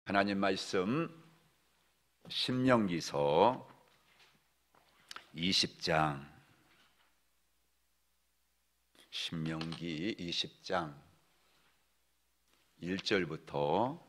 하나님 말씀 신명기서 20장, 신명기 20장 1절부터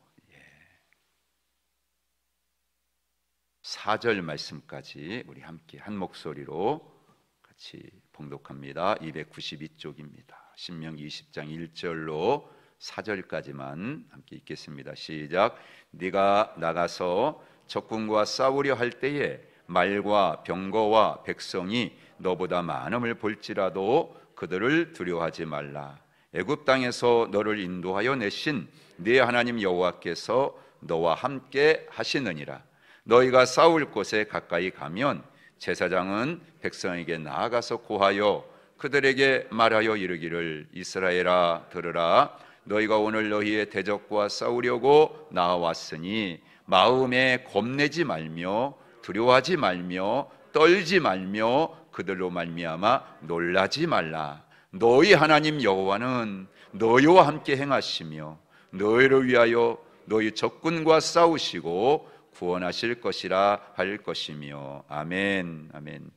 4절 말씀까지 우리 함께 한 목소리로 같이 봉독합니다. 292쪽입니다. 신명기 20장 1절로 4절까지만 함께 읽겠습니다. 시작. 네가 나가서 적군과 싸우려 할 때에 말과 병거와 백성이 너보다 많음을 볼지라도 그들을 두려워하지 말라. 애굽 땅에서 너를 인도하여 내신 네 하나님 여호와께서 너와 함께 하시느니라. 너희가 싸울 곳에 가까이 가면 제사장은 백성에게 나아가서 고하여 그들에게 말하여 이르기를 이스라엘아 들으라. 너희가 오늘 너희의 대적과 싸우려고 나와왔으니 마음에 겁내지 말며 두려워하지 말며 떨지 말며 그들로 말미암아 놀라지 말라. 너희 하나님 여호와는 너희와 함께 행하시며 너희를 위하여 너희 적군과 싸우시고 구원하실 것이라 할 것이며. 아멘. 아멘.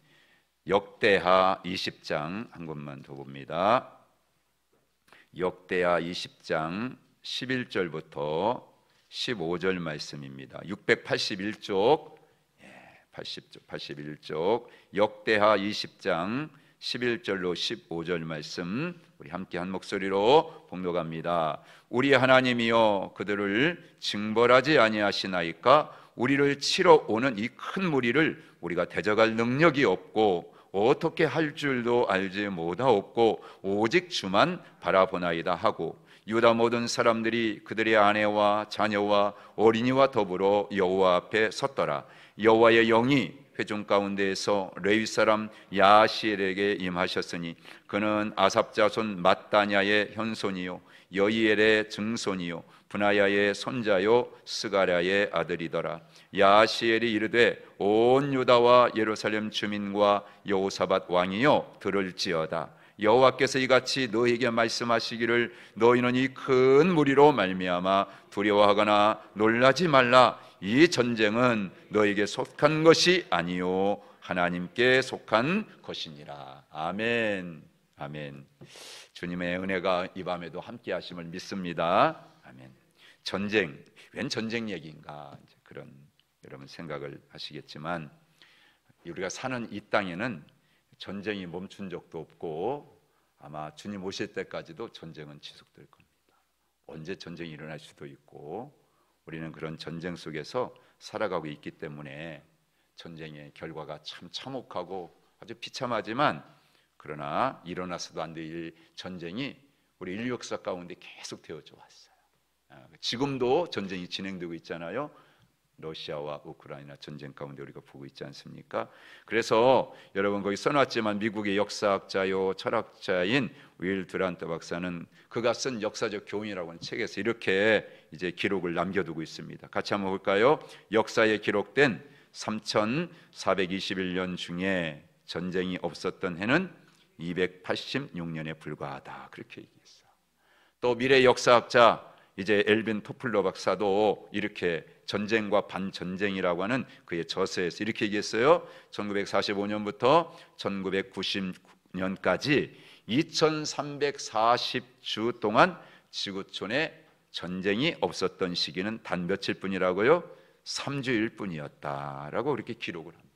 역대하 20장 한 권만 더 봅니다. 역대하 20장 11절부터 15절 말씀입니다. 681쪽 81쪽 역대하 20장 11절로 15절 말씀 우리 함께 한 목소리로 봉독합니다. 우리 하나님이여 그들을 징벌하지 아니하시나이까? 우리를 치러 오는 이 큰 무리를 우리가 대적할 능력이 없고 어떻게 할 줄도 알지 못하옵고 오직 주만 바라보나이다 하고 유다 모든 사람들이 그들의 아내와 자녀와 어린이와 더불어 여호와 앞에 섰더라. 여호와의 영이 회중 가운데에서 레위 사람 야시엘에게 임하셨으니 그는 아삽 자손 맏다냐의 현손이요 여이엘의 증손이요 분하야의 손자요 스가랴의 아들이더라. 야시엘이 이르되 온 유다와 예루살렘 주민과 여호사밧 왕이여 들을지어다. 여호와께서 이같이 너희에게 말씀하시기를 너희는 이 큰 무리로 말미암아 두려워하거나 놀라지 말라. 이 전쟁은 너희에게 속한 것이 아니요 하나님께 속한 것이니라. 아멘. 아멘. 주님의 은혜가 이 밤에도 함께 하심을 믿습니다. 아멘. 전쟁, 웬 전쟁 얘기인가? 이제 그런 여러분 생각을 하시겠지만 우리가 사는 이 땅에는 전쟁이 멈춘 적도 없고 아마 주님 오실 때까지도 전쟁은 지속될 겁니다. 언제 전쟁이 일어날 수도 있고 우리는 그런 전쟁 속에서 살아가고 있기 때문에 전쟁의 결과가 참 참혹하고 아주 비참하지만 그러나 일어나서도 안 될 전쟁이 우리 인류 역사 가운데 계속 되어져 왔어요. 지금도 전쟁이 진행되고 있잖아요. 러시아와 우크라이나 전쟁 가운데 우리가 보고 있지 않습니까? 그래서 여러분 거기 써놨지만 미국의 역사학자요 철학자인 윌 드란트 박사는 그가 쓴 역사적 교훈이라고 하는 책에서 이렇게 이제 기록을 남겨두고 있습니다. 같이 한번 볼까요? 역사에 기록된 3421년 중에 전쟁이 없었던 해는 286년에 불과하다. 그렇게 얘기했어요. 또 미래 역사학자 이제 엘빈 토플러 박사도 이렇게 전쟁과 반전쟁이라고 하는 그의 저서에서 이렇게 얘기했어요. 1945년부터 1990년까지 2340주 동안 지구촌에 전쟁이 없었던 시기는 단 며칠 뿐이라고요? 3주일 뿐이었다라고 그렇게 기록을 합니다.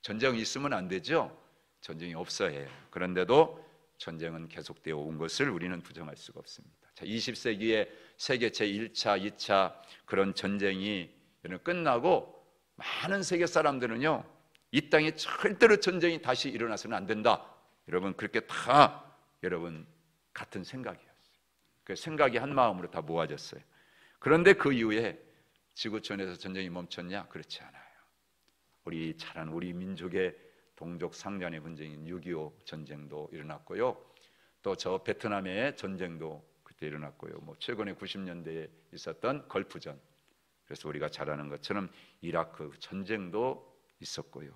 전쟁이 있으면 안 되죠? 전쟁이 없어야 해요. 그런데도 전쟁은 계속되어 온 것을 우리는 부정할 수가 없습니다. 자, 20세기에 세계 제1차, 2차 그런 전쟁이 끝나고 많은 세계 사람들은요 이 땅에 절대로 전쟁이 다시 일어나서는 안 된다. 여러분 그렇게 다 여러분 같은 생각이었어요. 그 생각이 한 마음으로 다 모아졌어요. 그런데 그 이후에 지구촌에서 전쟁이 멈췄냐? 그렇지 않아요. 우리 잘 아는 우리 민족의 동족 상잔의 분쟁인 6.25 전쟁도 일어났고요. 또 저 베트남의 전쟁도 그때 일어났고요. 뭐 최근에 90년대에 있었던 걸프전. 그래서 우리가 잘 아는 것처럼 이라크 전쟁도 있었고요.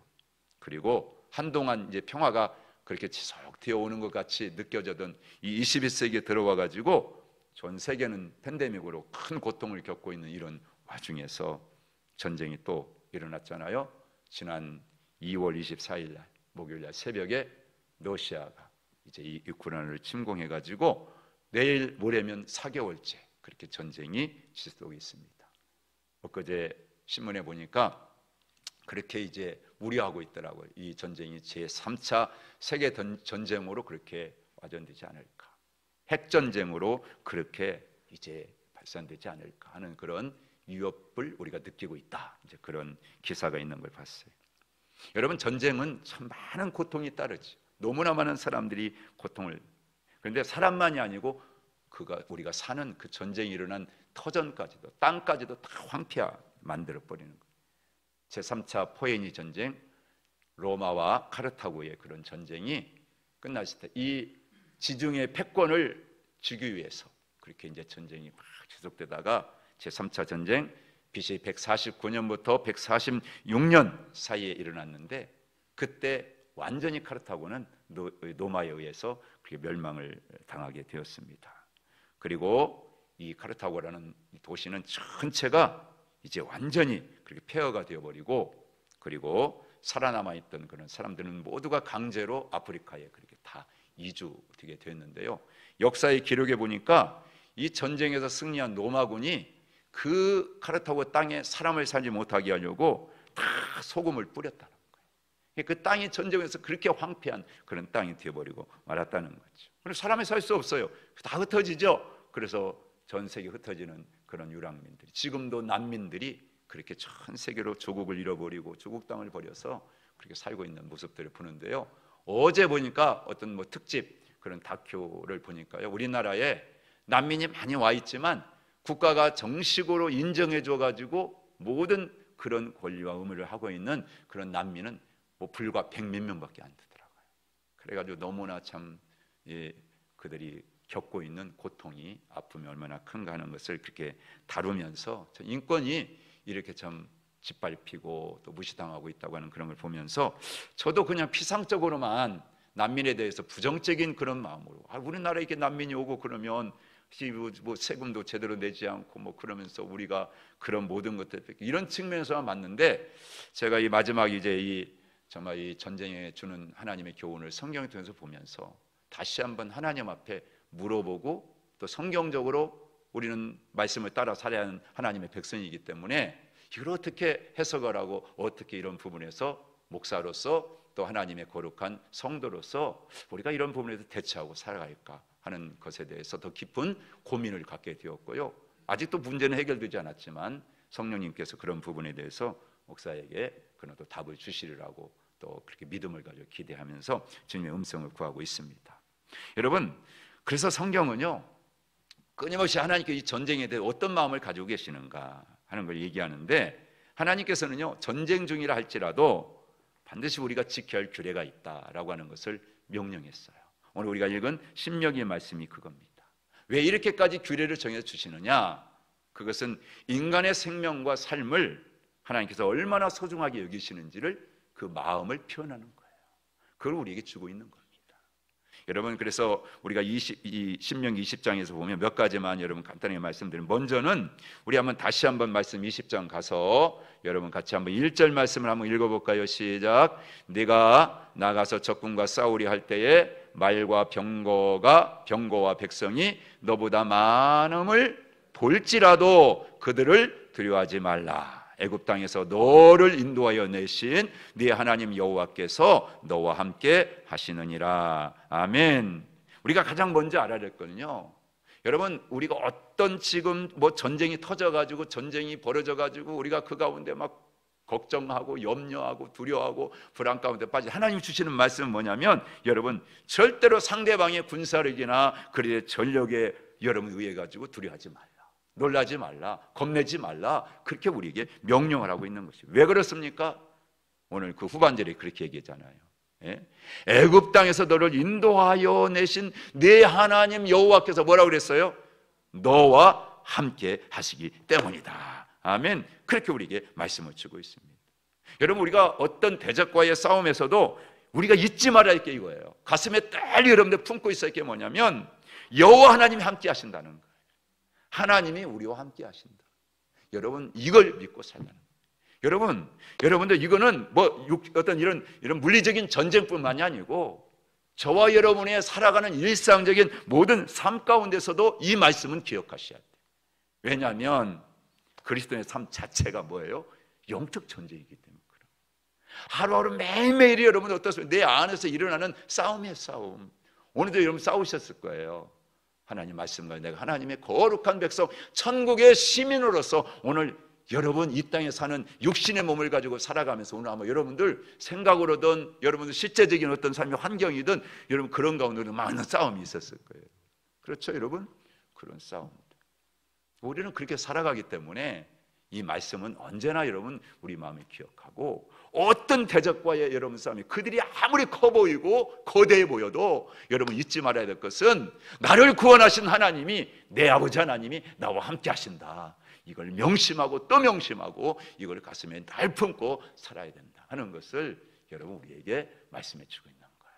그리고 한동안 이제 평화가 그렇게 지속되어 오는 것 같이 느껴졌던 이 21세기에 들어와 가지고 전 세계는 팬데믹으로 큰 고통을 겪고 있는 이런 와중에서 전쟁이 또 일어났잖아요. 지난 2월 24일 날 목요일 날 새벽에 러시아가 이제 이 우크라이나를 침공해가지고 내일 모레면 4개월째 그렇게 전쟁이 지속되고 있습니다. 엊그제 신문에 보니까 그렇게 이제 우려하고 있더라고요. 이 전쟁이 제3차 세계 전쟁으로 그렇게 와전되지 않을까, 핵전쟁으로 그렇게 이제 발산되지 않을까 하는 그런 위협을 우리가 느끼고 있다. 이제 그런 기사가 있는 걸 봤어요. 여러분, 전쟁은 참 많은 고통이 따르죠. 너무나 많은 사람들이 고통을. 그런데 사람만이 아니고 우리가 사는 그 전쟁이 일어난 터전까지도, 땅까지도 다 황폐하 만들어 버리는 거예요. 제3차 포에니 전쟁, 로마와 카르타고의 그런 전쟁이 끝났을 때 이 지중해 패권을 주기 위해서 그렇게 이제 전쟁이 막 지속되다가 제3차 전쟁 BC 149년부터 146년 사이에 일어났는데, 그때 완전히 카르타고는 로마에 의해서 그렇게 멸망을 당하게 되었습니다. 그리고 이 카르타고라는 도시는 전체가 이제 완전히 그렇게 폐허가 되어버리고, 그리고 살아남아 있던 그런 사람들은 모두가 강제로 아프리카에 그렇게 다 이주되게 되었는데요. 역사의 기록에 보니까 이 전쟁에서 승리한 로마군이 그 카르타고 땅에 사람을 살지 못하게 하려고 다 소금을 뿌렸다는 거예요. 그 땅이 전쟁에서 그렇게 황폐한 그런 땅이 되어버리고 말았다는 거죠. 그래서 사람이 살 수 없어요. 다 흩어지죠. 그래서 전 세계 흩어지는 그런 유랑민들이, 지금도 난민들이 그렇게 전 세계로 조국을 잃어버리고 조국 땅을 버려서 그렇게 살고 있는 모습들을 보는데요. 어제 보니까 어떤 특집 그런 다큐를 보니까요, 우리나라에 난민이 많이 와 있지만 국가가 정식으로 인정해 줘 가지고 모든 그런 권리와 의무를 하고 있는 그런 난민은 불과 100몇 명밖에 안 되더라고요. 그래가지고 너무나 참 그들이 겪고 있는 고통이, 아픔이 얼마나 큰가 하는 것을 그렇게 다루면서 인권이 이렇게 참 짓밟히고 또 무시당하고 있다고 하는 그런 걸 보면서 저도 그냥 피상적으로만 난민에 대해서 부정적인 그런 마음으로, 우리나라에 이렇게 난민이 오고 그러면 세금도 제대로 내지 않고 그러면서 우리가 그런 모든 것들, 이런 측면에서만 맞는데, 제가 이 마지막 이제 정말 이 전쟁에 주는 하나님의 교훈을 성경을 통해서 보면서 다시 한번 하나님 앞에 물어보고, 또 성경적으로 우리는 말씀을 따라 살아야 하는 하나님의 백성이기 때문에 이걸 어떻게 해석을 하고 어떻게 이런 부분에서 목사로서 또 하나님의 거룩한 성도로서 우리가 이런 부분에서 대처하고 살아갈까 하는 것에 대해서 더 깊은 고민을 갖게 되었고요. 아직도 문제는 해결되지 않았지만 성령님께서 그런 부분에 대해서 목사에게 그런 또 답을 주시리라고 또 그렇게 믿음을 가지고 기대하면서 주님의 음성을 구하고 있습니다. 여러분, 그래서 성경은요, 끊임없이 하나님께 이 전쟁에 대해 어떤 마음을 가지고 계시는가 하는 걸 얘기하는데, 하나님께서는요, 전쟁 중이라 할지라도 반드시 우리가 지켜야 할 규례가 있다라고 하는 것을 명령했어요. 오늘 우리가 읽은 신명기의 말씀이 그겁니다. 왜 이렇게까지 규례를 정해서 주시느냐? 그것은 인간의 생명과 삶을 하나님께서 얼마나 소중하게 여기시는지를, 그 마음을 표현하는 거예요. 그걸 우리에게 주고 있는 겁니다. 여러분, 그래서 우리가 신명기 20장에서 보면 몇 가지만 여러분 간단하게 말씀드리면, 먼저는 우리 다시 한번 말씀 20장 가서 여러분 같이 한번 1절 말씀을 한번 읽어볼까요? 시작. 네가 나가서 적군과 싸우리 할 때에 말과 병거와 백성이 너보다 많음을 볼지라도 그들을 두려워하지 말라. 애굽 땅에서 너를 인도하여 내신 네 하나님 여호와께서 너와 함께 하시느니라. 아멘. 우리가 가장 먼저 알아야 될 거는요, 여러분, 우리가 어떤 지금 전쟁이 터져가지고 전쟁이 벌어져가지고 우리가 그 가운데 막 걱정하고 염려하고 두려워하고 불안 가운데 빠지, 하나님 주시는 말씀은 뭐냐면, 여러분, 절대로 상대방의 군사력이나 그의 전력에 여러분 의해 가지고 두려워하지 말라, 놀라지 말라, 겁내지 말라, 그렇게 우리에게 명령을 하고 있는 것이에요. 왜 그렇습니까? 오늘 그 후반절에 그렇게 얘기했잖아요. 애굽 땅에서 너를 인도하여 내신 네 하나님 여호와께서 뭐라고 그랬어요? 너와 함께 하시기 때문이다. 아멘. 그렇게 우리에게 말씀을 주고 있습니다. 여러분, 우리가 어떤 대적과의 싸움에서도 우리가 잊지 말아야 할 게 이거예요. 가슴에 딸 여러분들 품고 있어야 할 게 뭐냐면, 여호와 하나님이 함께 하신다는 거예요. 하나님이 우리와 함께 하신다. 여러분 이걸 믿고 살라는 거예요. 여러분들 이거는 뭐 어떤 이런 물리적인 전쟁뿐만이 아니고 저와 여러분의 살아가는 일상적인 모든 삶 가운데서도 이 말씀은 기억하셔야 돼요. 왜냐하면 그리스도의 삶 자체가 뭐예요? 영적 전쟁이기 때문에 그래요. 하루하루 매일매일이 여러분 어떻습니까? 내 안에서 일어나는 싸움이에요, 싸움. 오늘도 여러분 싸우셨을 거예요. 하나님 말씀과 내가 하나님의 거룩한 백성, 천국의 시민으로서 오늘 여러분 이 땅에 사는 육신의 몸을 가지고 살아가면서 오늘 아마 여러분들 생각으로든 여러분들 실제적인 어떤 삶의 환경이든 여러분 그런 가운데도 많은 싸움이 있었을 거예요. 그렇죠, 여러분? 그런 싸움들. 우리는 그렇게 살아가기 때문에 이 말씀은 언제나 여러분 우리 마음에 기억하고 어떤 대적과의 여러분 싸움이 그들이 아무리 커 보이고 거대해 보여도 여러분 잊지 말아야 될 것은 나를 구원하신 하나님이 내 아버지 하나님이 나와 함께 하신다. 이걸 명심하고 또 명심하고 이걸 가슴에 날 품고 살아야 된다 하는 것을 여러분 우리에게 말씀해 주고 있는 거예요.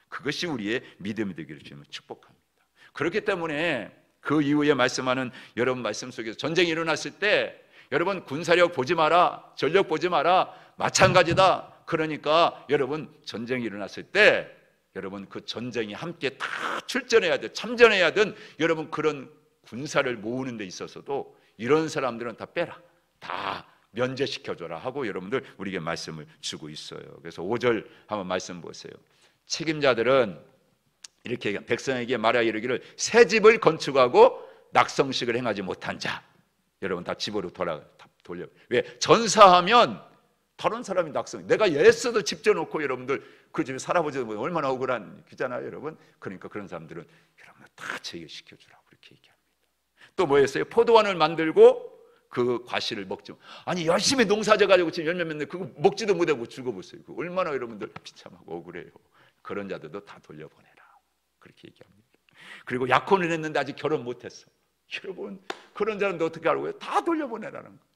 그것이 우리의 믿음이 되기를 주님을 축복합니다. 그렇기 때문에 그 이후에 말씀하는 여러분 말씀 속에서 전쟁이 일어났을 때 여러분 군사력 보지 마라, 전력 보지 마라, 마찬가지다. 그러니까 여러분 전쟁이 일어났을 때 여러분 그 전쟁이 함께 다 출전해야 돼, 참전해야 된 여러분 그런 군사를 모으는 데 있어서도 이런 사람들은 다 빼라, 다 면제시켜줘라 하고 여러분들 우리에게 말씀을 주고 있어요. 그래서 5절 한번 말씀 보세요. 책임자들은 이렇게 백성에게 말하여 이르기를 새 집을 건축하고 낙성식을 행하지 못한 자, 여러분 다 집으로 돌려. 왜? 전사하면 다른 사람이 낙성, 내가 애써도 집 져놓고 여러분들 그 집에 살아보지도 얼마나 억울한 기잖아요, 여러분. 그러니까 그런 사람들은 여러분들 다 제거시켜주라고 그렇게 얘기합니다. 또 뭐였어요? 포도원을 만들고 그 과실을 먹지. 아니 열심히 농사져 가지고 지금 열매 맺는데 그거 먹지도 못하고 죽어보세요. 그 얼마나 여러분들 비참하고 억울해요. 그런 자들도 다 돌려보내라 그렇게 얘기합니다. 그리고 약혼을 했는데 아직 결혼 못했어. 여러분 그런 자는 어떻게 하라고요? 다 돌려보내라는 거.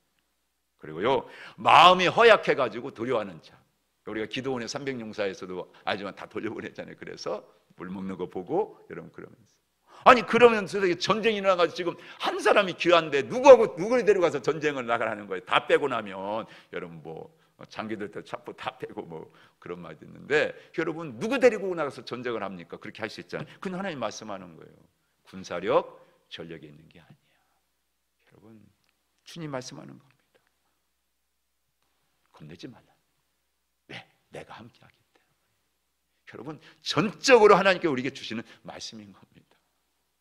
그리고요 마음이 허약해가지고 두려워하는 자, 우리가 기도원의 300용사에서도 알지만 다 돌려보냈잖아요. 그래서 물 먹는 거 보고 여러분 그러면서 아니 그러면서 전쟁이 일어나가지고 지금 한 사람이 귀한데 누구를 데려가서 전쟁을 나가라는 거예요. 다 빼고 나면 여러분 뭐 장기들도 차포 다 빼고 뭐 그런 말도 있는데 여러분 누구 데리고 나가서 전쟁을 합니까? 그렇게 할 수 있잖아요. 근데 하나님 말씀하는 거예요. 군사력 전력이 있는 게 아니에요. 여러분 주님 말씀하는 겁니다. 겁내지 말라. 왜? 내가 함께하기 때문에. 여러분 전적으로 하나님께 우리에게 주시는 말씀인 겁니다.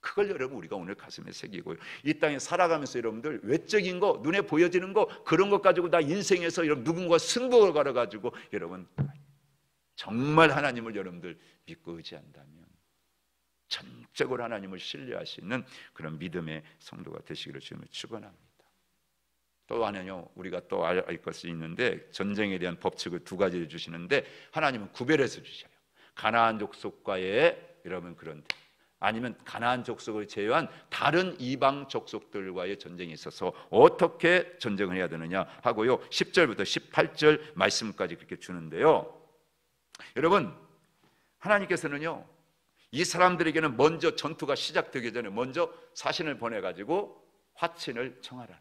그걸 여러분 우리가 오늘 가슴에 새기고요. 이 땅에 살아가면서 여러분들 외적인 거, 눈에 보여지는 거 그런 것 가지고 나 인생에서 여러분 누군가 승부를 걸어가지고 여러분 정말 하나님을 여러분들 믿고 의지한다면 전적으로 하나님을 신뢰하시는 그런 믿음의 성도가 되시기를 주님을 축원합니다. 또 하나는요 우리가 또 알 것이 있는데 전쟁에 대한 법칙을 두 가지를 주시는데 하나님은 구별해서 주셔요. 가나안 족속과의 여러분 그런 아니면 가나안 족속을 제외한 다른 이방 족속들과의 전쟁이 있어서 어떻게 전쟁을 해야 되느냐 하고요 10절부터 18절 말씀까지 그렇게 주는데요. 여러분 하나님께서는요 이 사람들에게는 먼저 전투가 시작되기 전에 먼저 사신을 보내가지고 화친을 청하라는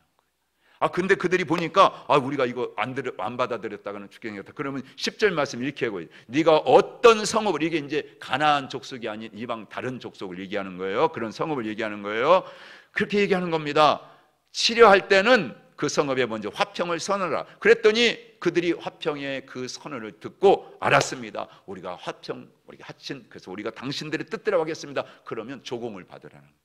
거예요. 근데 그들이 보니까 우리가 이거 안 받아들였다가는 죽겠다. 그러면 10절 말씀 이렇게 하고 네가 어떤 성읍을, 이게 이제 가나안 족속이 아닌 이방 다른 족속을 얘기하는 거예요. 그런 성읍을 얘기하는 거예요. 그렇게 얘기하는 겁니다. 치려할 때는 그 성읍에 먼저 화평을 선언하라. 그랬더니 그들이 화평의 그 선언을 듣고 알았습니다. 우리가 화평, 우리가 하친, 그래서 우리가 당신들의 뜻대로 하겠습니다. 그러면 조공을 받으라는 거예요.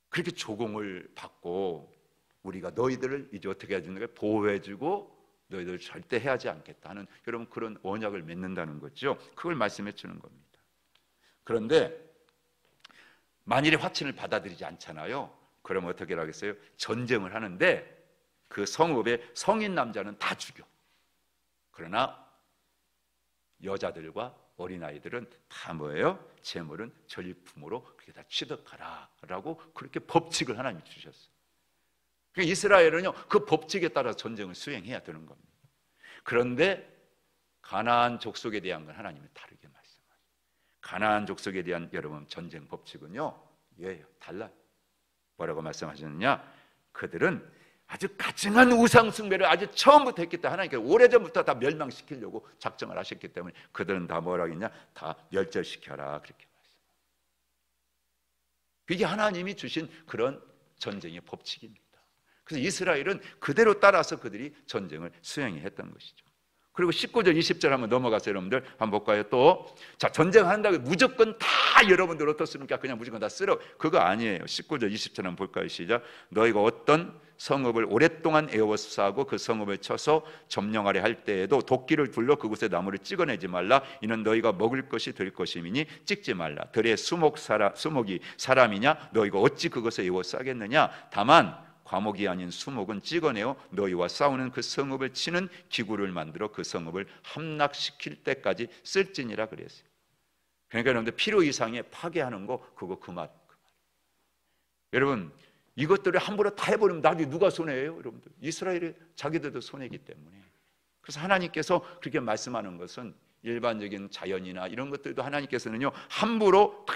그렇게 조공을 받고 우리가 너희들을 이제 어떻게 해주는 거예요? 보호해주고 너희들 절대 해하지 않겠다 하는 여러분 그런 언약을 맺는다는 거죠. 그걸 말씀해 주는 겁니다. 그런데 만일에 화친을 받아들이지 않잖아요. 그러면 어떻게 하겠어요? 전쟁을 하는데 그 성읍의 성인 남자는 다 죽여. 그러나 여자들과 어린아이들은 다 뭐예요? 재물은 전리품으로 그렇게 다 취득하라 라고 그렇게 법칙을 하나님이 주셨어요. 그러니까 이스라엘은요 그 법칙에 따라 전쟁을 수행해야 되는 겁니다. 그런데 가나안 족속에 대한 건 하나님은 다르게 말씀하셔요. 가나안 족속에 대한 여러분 전쟁 법칙은요 달라요. 뭐라고 말씀하셨느냐? 그들은 아주 가증한 우상 숭배를 아주 처음부터 했기 때문에 하나님께서 오래전부터 다 멸망시키려고 작정을 하셨기 때문에 그들은 다 뭐라고 했냐? 다 멸절시켜라, 그렇게 말씀. 그게 하나님이 주신 그런 전쟁의 법칙입니다. 그래서 이스라엘은 그대로 따라서 그들이 전쟁을 수행했던 것이죠. 그리고 19절 20절 한번 넘어가서 여러분들 한번 볼까요? 또 자, 전쟁한다고 무조건 다 여러분들 어떻습니까? 그냥 무조건 다 쓰러, 그거 아니에요. 19절 20절 한번 볼까요? 시작. 너희가 어떤 성읍을 오랫동안 에워싸고 그 성읍을 쳐서 점령하려 할 때에도 도끼를 둘러 그곳에 나무를 찍어내지 말라. 이는 너희가 먹을 것이 될 것임이니 찍지 말라. 들의 수목이 사람이냐? 너희가 어찌 그것을 에워싸겠느냐? 다만 과목이 아닌 수목은 찍어내어 너희와 싸우는 그 성읍을 치는 기구를 만들어 그 성읍을 함락시킬 때까지 쓸지니라 그랬어요. 그러니까 여러분들 필요 이상의 파괴하는 거, 그거 그 말. 여러분, 이것들을 함부로 다 해버리면 나중에 누가 손해예요? 여러분들, 이스라엘이 자기들도 손해이기 때문에. 그래서 하나님께서 그렇게 말씀하는 것은 일반적인 자연이나 이런 것들도 하나님께서는요 함부로 다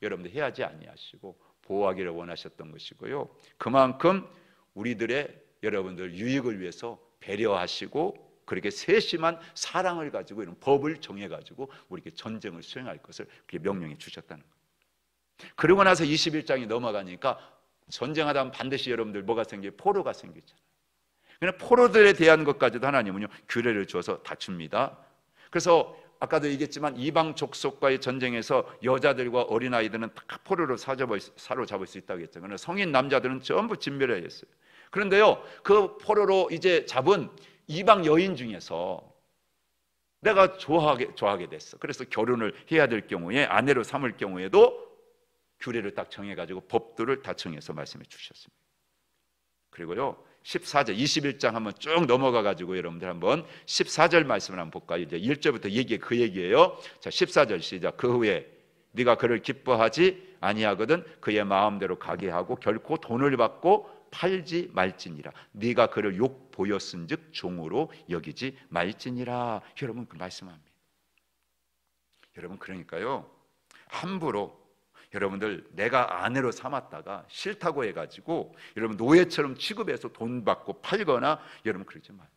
여러분들 해야지 아니하시고 보호하기를 원하셨던 것이고요, 그만큼 우리들의 여러분들 유익을 위해서 배려하시고 그렇게 세심한 사랑을 가지고 이런 법을 정해가지고 우리에게 전쟁을 수행할 것을 그렇게 명령해 주셨다는 거예요. 그러고 나서 21장이 넘어가니까 전쟁하다 보면 반드시 여러분들 뭐가 생겨요? 포로가 생기잖아요. 그러나 포로들에 대한 것까지도 하나님은요 규례를 주어서 다춥니다. 그래서 아까도 얘기했지만 이방 족속과의 전쟁에서 여자들과 어린아이들은 다 포로로 사로잡을 수 있다고 했죠. 그러나 성인 남자들은 전부 진멸해야 했어요. 그런데요 그 포로로 이제 잡은 이방 여인 중에서 내가 좋아하게 됐어. 그래서 결혼을 해야 될 경우에, 아내로 삼을 경우에도 규례를 딱 정해가지고 법들을 다 정해서 말씀해 주셨습니다. 그리고요 14절 21장 한번 쭉 넘어가가지고 여러분들 한번 14절 말씀을 한번 볼까요? 이제 1절부터 그 얘기예요. 자, 14절 시작. 그 후에 네가 그를 기뻐하지 아니하거든 그의 마음대로 가게 하고 결코 돈을 받고 팔지 말지니라. 네가 그를 욕 보였은즉 종으로 여기지 말지니라. 여러분 그 말씀합니다. 여러분 그러니까요 함부로 여러분들 내가 아내로 삼았다가 싫다고 해가지고 여러분 노예처럼 취급해서 돈 받고 팔거나 여러분 그러지 마요.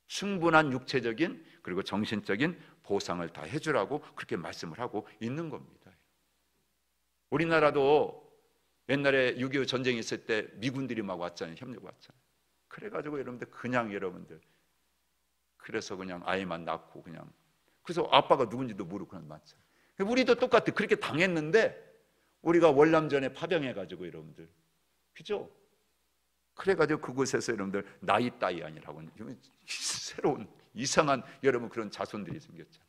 충분한 육체적인 그리고 정신적인 보상을 다 해주라고 그렇게 말씀을 하고 있는 겁니다. 우리나라도 옛날에 6.25 전쟁이 있을 때 미군들이 막 왔잖아요. 협력 왔잖아요. 그래가지고 여러분들 그냥 여러분들 그래서 그냥 아이만 낳고 그냥 그래서 아빠가 누군지도 모르고 그냥 낳잖아요. 우리도 똑같아. 그렇게 당했는데 우리가 월남전에 파병해가지고 여러분들 그죠? 그래가지고 그곳에서 여러분들 나이 따위 아니라고 새로운 이상한 여러분 그런 자손들이 생겼잖아요.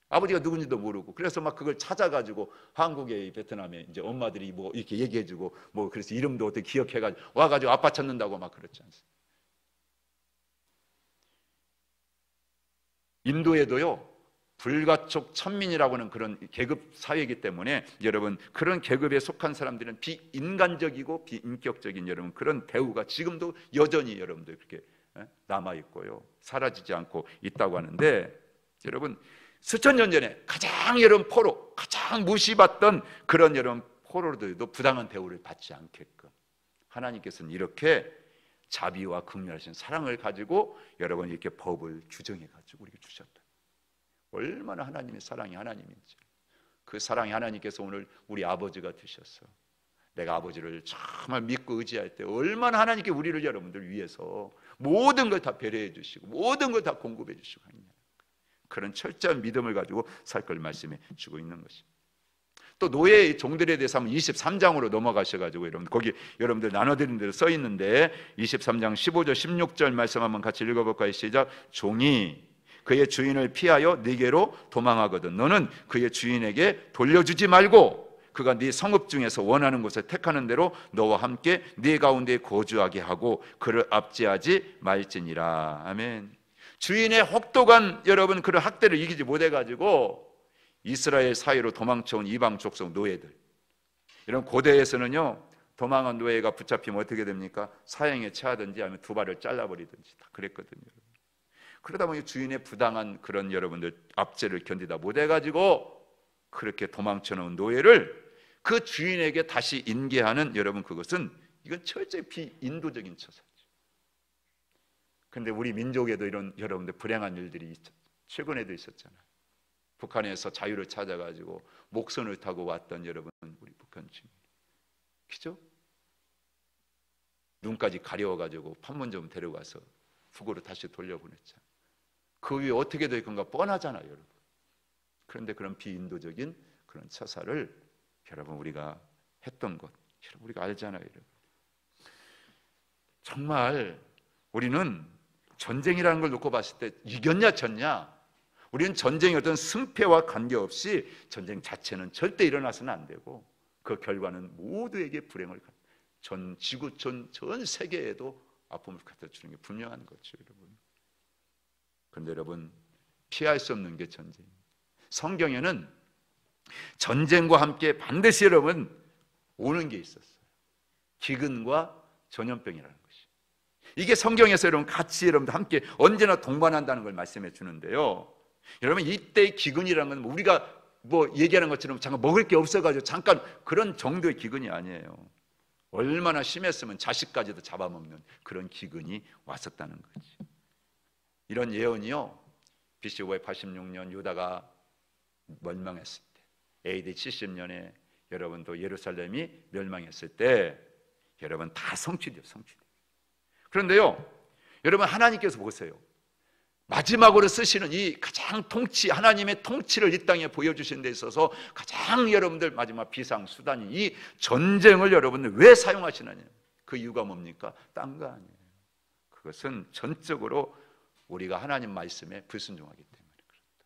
아버지가 누군지도 모르고 그래서 막 그걸 찾아가지고 한국에 베트남에 이제 엄마들이 뭐 이렇게 얘기해주고 뭐 그래서 이름도 어떻게 기억해가지고 와가지고 아빠 찾는다고 막 그렇지 않습니까? 인도에도요 불가촉 천민이라고 하는 그런 계급 사회이기 때문에 여러분 그런 계급에 속한 사람들은 비인간적이고 비인격적인 여러분 그런 대우가 지금도 여전히 여러분들 그렇게 남아 있고요 사라지지 않고 있다고 하는데 여러분 수천 년 전에 가장 여러분 포로 가장 무시받던 그런 여러분 포로들도 부당한 대우를 받지 않게끔 하나님께서는 이렇게 자비와 긍휼하신 사랑을 가지고 여러분 이렇게 법을 규정해 가지고 우리에게 주셨다. 얼마나 하나님의 사랑이 하나님인지 그 사랑이 하나님께서 오늘 우리 아버지가 되셨어. 내가 아버지를 정말 믿고 의지할 때 얼마나 하나님께 우리를 여러분들 위해서 모든 걸 다 배려해 주시고 모든 걸 다 공급해 주시고 하느냐 그런 철저한 믿음을 가지고 살 걸 말씀해 주고 있는 것입니다. 또 노예의 종들에 대해서 한번 23장으로 넘어가셔가지고 여러분 거기 여러분들 나눠드린 대로 써 있는데 23장 15절 16절 말씀 한번 같이 읽어볼까요? 시작. 종이 그의 주인을 피하여 네게로 도망하거든 너는 그의 주인에게 돌려주지 말고 그가 네 성읍 중에서 원하는 곳에 택하는 대로 너와 함께 네 가운데 거주하게 하고 그를 압제하지 말지니라. 아멘. 주인의 혹독한 여러분 그런 학대를 이기지 못해가지고 이스라엘 사이로 도망쳐온 이방 족속 노예들 이런 고대에서는요 도망한 노예가 붙잡히면 어떻게 됩니까? 사형에 처하든지 아니면 두 발을 잘라버리든지 다 그랬거든요. 그러다 보니 주인의 부당한 그런 여러분들 압제를 견디다 못해가지고 그렇게 도망쳐놓은 노예를 그 주인에게 다시 인계하는 여러분 그것은 이건 철저히 비인도적인 처사죠. 그런데 우리 민족에도 이런 여러분들 불행한 일들이 최근에도 있었잖아요. 북한에서 자유를 찾아가지고 목선을 타고 왔던 여러분 우리 북한 주민, 그죠? 눈까지 가려워가지고 판문점 데려가서 북으로 다시 돌려보냈잖아요. 그 위에 어떻게 될 건가 뻔하잖아요, 여러분. 그런데 그런 비인도적인 그런 처사를 여러분 우리가 했던 것, 여러분 우리가 알잖아요, 여러분. 정말 우리는 전쟁이라는 걸 놓고 봤을 때 이겼냐 졌냐, 우리는 전쟁의 어떤 승패와 관계없이 전쟁 자체는 절대 일어나서는 안 되고 그 결과는 모두에게 불행을, 전 지구 전 세계에도 아픔을 갖다 주는 게 분명한 거죠, 여러분. 그런데 여러분 피할 수 없는 게 전쟁. 성경에는 전쟁과 함께 반드시 여러분 오는 게 있었어요. 기근과 전염병이라는 것이. 이게 성경에서 여러분 같이 여러분 함께 언제나 동반한다는 걸 말씀해 주는데요. 여러분 이때의 기근이라는 건 우리가 뭐 얘기하는 것처럼 잠깐 먹을 게 없어가지고 잠깐 그런 정도의 기근이 아니에요. 얼마나 심했으면 자식까지도 잡아먹는 그런 기근이 왔었다는 거지. 이런 예언이요, BC 586년 유다가 멸망했을 때, AD 70년에 여러분도 예루살렘이 멸망했을 때 여러분 다 성취돼요. 그런데요, 여러분 하나님께서 보세요. 마지막으로 쓰시는 이 가장 하나님의 통치를 이 땅에 보여주신 데 있어서 가장 여러분들 마지막 비상수단이 이 전쟁을 여러분들 왜 사용하시느냐, 그 이유가 뭡니까? 딴 거 아니에요. 그것은 전적으로 우리가 하나님 말씀에 불순종하기 때문에 그렇다.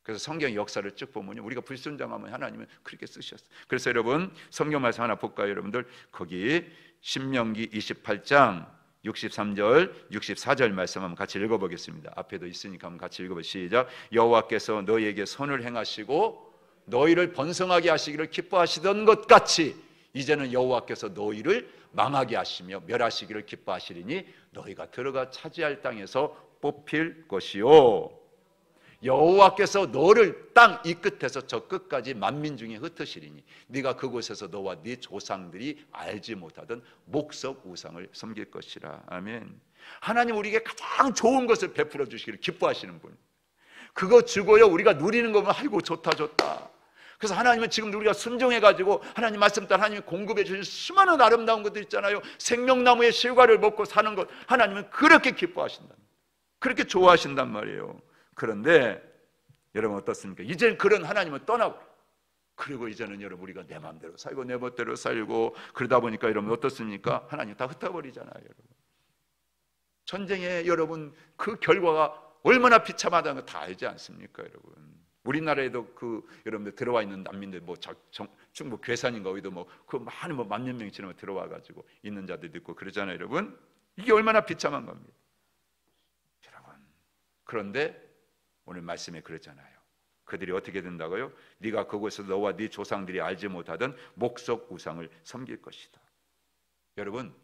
그래서 성경 역사를 쭉 보면 우리가 불순종하면 하나님은 그렇게 쓰셨어요. 그래서 여러분 성경 말씀 하나 볼까요, 여러분들? 거기 신명기 28장 63절, 64절 말씀 한번 같이 읽어보겠습니다. 앞에도 있으니까 한번 같이 읽어보시죠. 시작. 여호와께서 너희에게 선을 행하시고 너희를 번성하게 하시기를 기뻐하시던 것 같이 이제는 여호와께서 너희를 망하게 하시며 멸하시기를 기뻐하시리니 너희가 들어가 차지할 땅에서 뽑힐 것이요, 여호와께서 너를 땅 이 끝에서 저 끝까지 만민 중에 흩으시리니 네가 그곳에서 너와 네 조상들이 알지 못하던 목석 우상을 섬길 것이라. 아멘. 하나님 우리에게 가장 좋은 것을 베풀어 주시기를 기뻐하시는 분, 그거 주고요 우리가 누리는 거면 아이고 좋다. 그래서 하나님은 지금 우리가 순종해가지고 하나님 말씀 따라 하나님이 공급해 주신 수많은 아름다운 것들 있잖아요. 생명나무의 실과를 먹고 사는 것, 하나님은 그렇게 기뻐하신다, 그렇게 좋아하신단 말이에요. 그런데 여러분 어떻습니까? 이제는 그런 하나님은 떠나고, 그리고 이제는 여러분 우리가 내 마음대로 살고 내 멋대로 살고 그러다 보니까 여러분 어떻습니까? 하나님 다 흩어버리잖아요, 여러분. 전쟁에 여러분 그 결과가 얼마나 비참하다는 거 다 알지 않습니까, 여러분? 우리나라에도 그 여러분들 들어와 있는 난민들 충북 괴산인가 어디도 그 많은 만몇 명이 지나면 들어와 가지고 있는 자들도 있고 그러잖아요, 여러분. 이게 얼마나 비참한 겁니다, 여러분. 그런데 오늘 말씀에 그러잖아요. 그들이 어떻게 된다고요? 네가 그곳에서 너와 네 조상들이 알지 못하던 목석 우상을 섬길 것이다. 여러분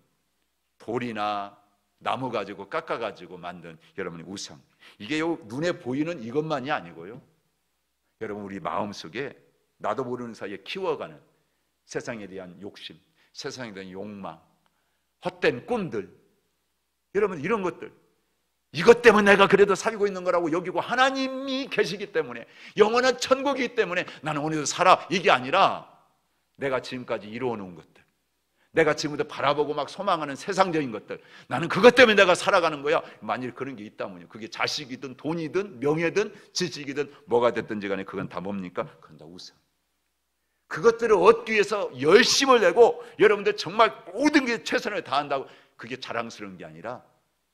돌이나 나무 가지고 깎아 가지고 만든 여러분의 우상, 이게 눈에 보이는 이것만이 아니고요, 여러분 우리 마음속에 나도 모르는 사이에 키워가는 세상에 대한 욕심, 세상에 대한 욕망, 헛된 꿈들, 여러분 이런 것들, 이것 때문에 내가 그래도 살고 있는 거라고 여기고 하나님이 계시기 때문에, 영원한 천국이기 때문에 나는 오늘도 살아, 이게 아니라 내가 지금까지 이루어놓은 것들, 내가 지금부터 바라보고 막 소망하는 세상적인 것들, 나는 그것 때문에 내가 살아가는 거야. 만일 그런 게 있다면요, 그게 자식이든 돈이든 명예든 지식이든 뭐가 됐든지 간에 그건 다 뭡니까? 그건 다 우상. 그것들을 얻기 위해서 열심을 내고 여러분들 정말 모든 게 최선을 다한다고 그게 자랑스러운 게 아니라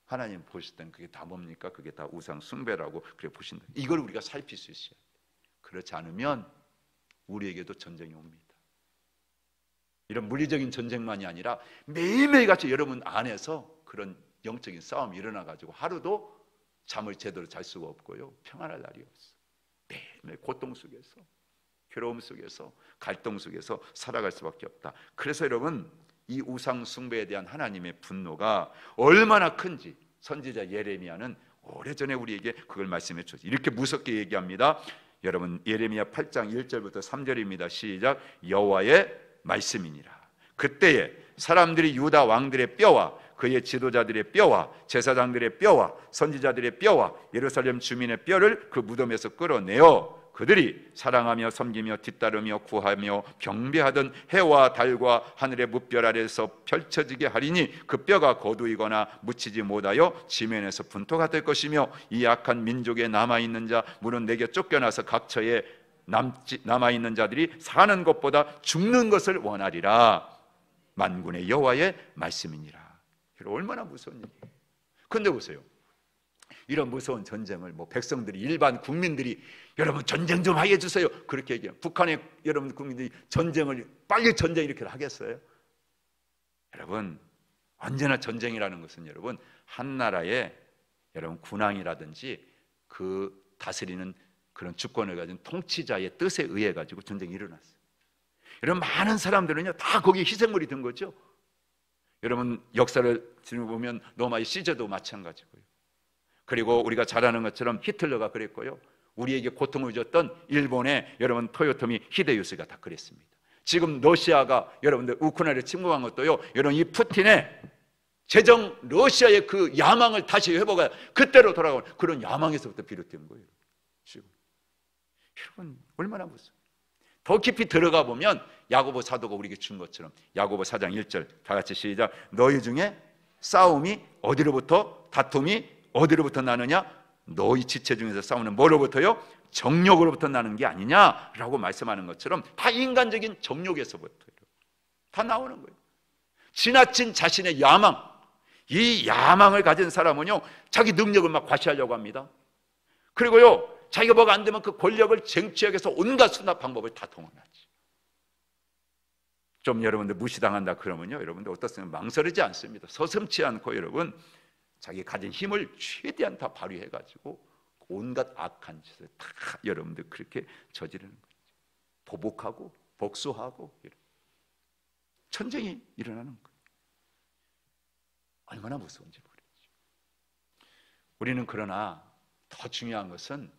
하나님 보실 때는 그게 다 뭡니까? 그게 다 우상 숭배라고 그래 보신다. 이걸 우리가 살필 수 있어요. 그렇지 않으면 우리에게도 전쟁이 옵니다. 이런 물리적인 전쟁만이 아니라 매일매일 같이 여러분 안에서 그런 영적인 싸움이 일어나가지고 하루도 잠을 제대로 잘 수가 없고요, 평안할 날이 없어. 매일매일 고통 속에서, 괴로움 속에서, 갈등 속에서 살아갈 수밖에 없다. 그래서 여러분 이 우상 숭배에 대한 하나님의 분노가 얼마나 큰지 선지자 예레미야는 오래전에 우리에게 그걸 말씀해 줬어요. 이렇게 무섭게 얘기합니다. 여러분 예레미야 8장 1절부터 3절입니다. 시작. 여호와의 말씀이니라. 그때에 사람들이 유다 왕들의 뼈와 그의 지도자들의 뼈와 제사장들의 뼈와 선지자들의 뼈와 예루살렘 주민의 뼈를 그 무덤에서 끌어내어 그들이 사랑하며 섬기며 뒤따르며 구하며 경배하던 해와 달과 하늘의 무별 아래에서 펼쳐지게 하리니 그 뼈가 거두이거나 묻히지 못하여 지면에서 분토가 될 것이며 이 악한 민족에 남아있는 자 물은 내게 쫓겨나서 각처에 남아있는 자들이 사는 것보다 죽는 것을 원하리라. 만군의 여호와의 말씀이니라. 얼마나 무서운 일이에요. 그런데 보세요, 이런 무서운 전쟁을 백성들이, 일반 국민들이 여러분 전쟁 좀 하게 해주세요 그렇게 얘기해요. 북한의 여러분 국민들이 전쟁을 빨리 전쟁 이렇게 하겠어요? 여러분 언제나 전쟁이라는 것은 여러분 한 나라의 여러분 군왕이라든지 그 다스리는 그런 주권을 가진 통치자의 뜻에 의해 가지고 전쟁이 일어났어요. 여러분 많은 사람들은요 다 거기에 희생물이 된 거죠. 여러분 역사를 보면 로마의 시저도 마찬가지고요. 그리고 우리가 잘 아는 것처럼 히틀러가 그랬고요. 우리에게 고통을 줬던 일본의 여러분 토요토미 히데요시가 다 그랬습니다. 지금 러시아가 여러분들 우크라이나를 침공한 것도요, 여러분 이 푸틴의 제정 러시아의 그 야망을 다시 회복해 그때로 돌아가는 그런 야망에서부터 비롯된 거예요. 지금 여러분 얼마나 무서워요. 더 깊이 들어가 보면 야고보 사도가 우리에게 준 것처럼 야고보 4장 1절 다 같이 시작. 너희 중에 싸움이 어디로부터, 다툼이 어디로부터 나느냐? 너희 지체 중에서 싸우는 뭐로부터요? 정욕으로부터 나는 게 아니냐라고 말씀하는 것처럼 다 인간적인 정욕에서부터 다 나오는 거예요. 지나친 자신의 야망, 이 야망을 가진 사람은요 자기 능력을 막 과시하려고 합니다. 그리고요 자기가 뭐가 안 되면 그 권력을 쟁취하기 위해서 온갖 수단 방법을 다 동원하지. 좀 여러분들 무시당한다 그러면요 여러분들 어떻습니까? 망설이지 않습니다. 서슴지 않고 여러분 자기 가진 힘을 최대한 다 발휘해 가지고 온갖 악한 짓을 다 여러분들 그렇게 저지르는 거죠. 보복하고 복수하고 전쟁이 일어나는 거예요. 얼마나 무서운지 모르겠죠. 우리는 그러나 더 중요한 것은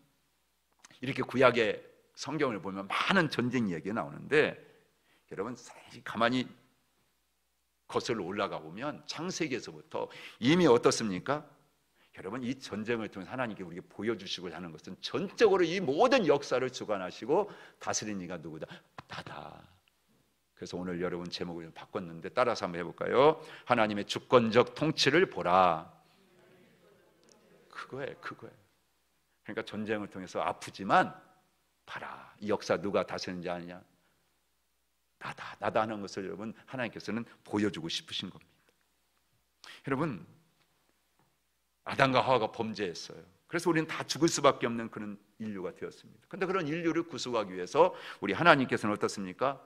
이렇게 구약의 성경을 보면 많은 전쟁 이야기가 나오는데 여러분 가만히 거슬러 올라가 보면 창세기에서부터 이미 어떻습니까? 여러분 이 전쟁을 통해서 하나님께 우리에게 보여주시고 하는 것은 전적으로 이 모든 역사를 주관하시고 다스리는 이가 누구다? 나다. 그래서 오늘 여러분 제목을 좀 바꿨는데 따라서 한번 해볼까요? 하나님의 주권적 통치를 보라. 그거예요. 그러니까 전쟁을 통해서 아프지만 봐라. 이 역사 누가 다스리는지 아느냐? 나다 하는 것을 여러분 하나님께서는 보여주고 싶으신 겁니다. 여러분 아담과 하와가 범죄했어요. 그래서 우리는 다 죽을 수밖에 없는 그런 인류가 되었습니다. 그런데 그런 인류를 구속하기 위해서 우리 하나님께서는 어떻습니까?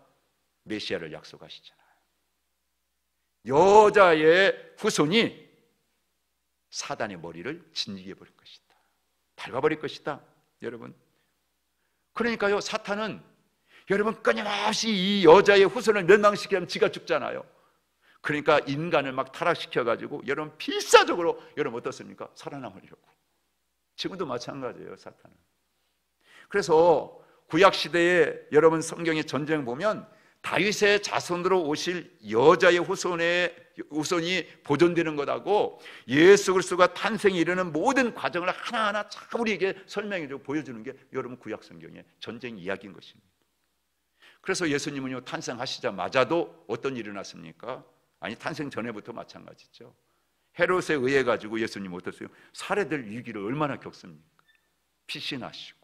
메시아를 약속하시잖아요. 여자의 후손이 사단의 머리를 진리게 버릴 것이다. 밟아버릴 것이다. 여러분 그러니까요 사탄은 여러분 끊임없이 이 여자의 후손을 멸망시키면 지가 죽잖아요. 그러니까 인간을 막 타락시켜가지고 여러분 필사적으로 여러분 어떻습니까? 살아남으려고. 지금도 마찬가지예요 사탄은. 그래서 구약시대에 여러분 성경의 전쟁 보면 다윗의 자손으로 오실 여자의 후손이 보존되는 것하고 예수 그리스도가 탄생에 이르는 모든 과정을 하나하나 참 우리에게 설명해주고 보여주는 게 여러분 구약 성경의 전쟁 이야기인 것입니다. 그래서 예수님은요 탄생하시자마자도 어떤 일이 일어났습니까? 아니 탄생 전에부터 마찬가지죠. 헤롯에 의해 가지고 예수님 어떠세요? 살해될 위기를 얼마나 겪습니까? 피신하시고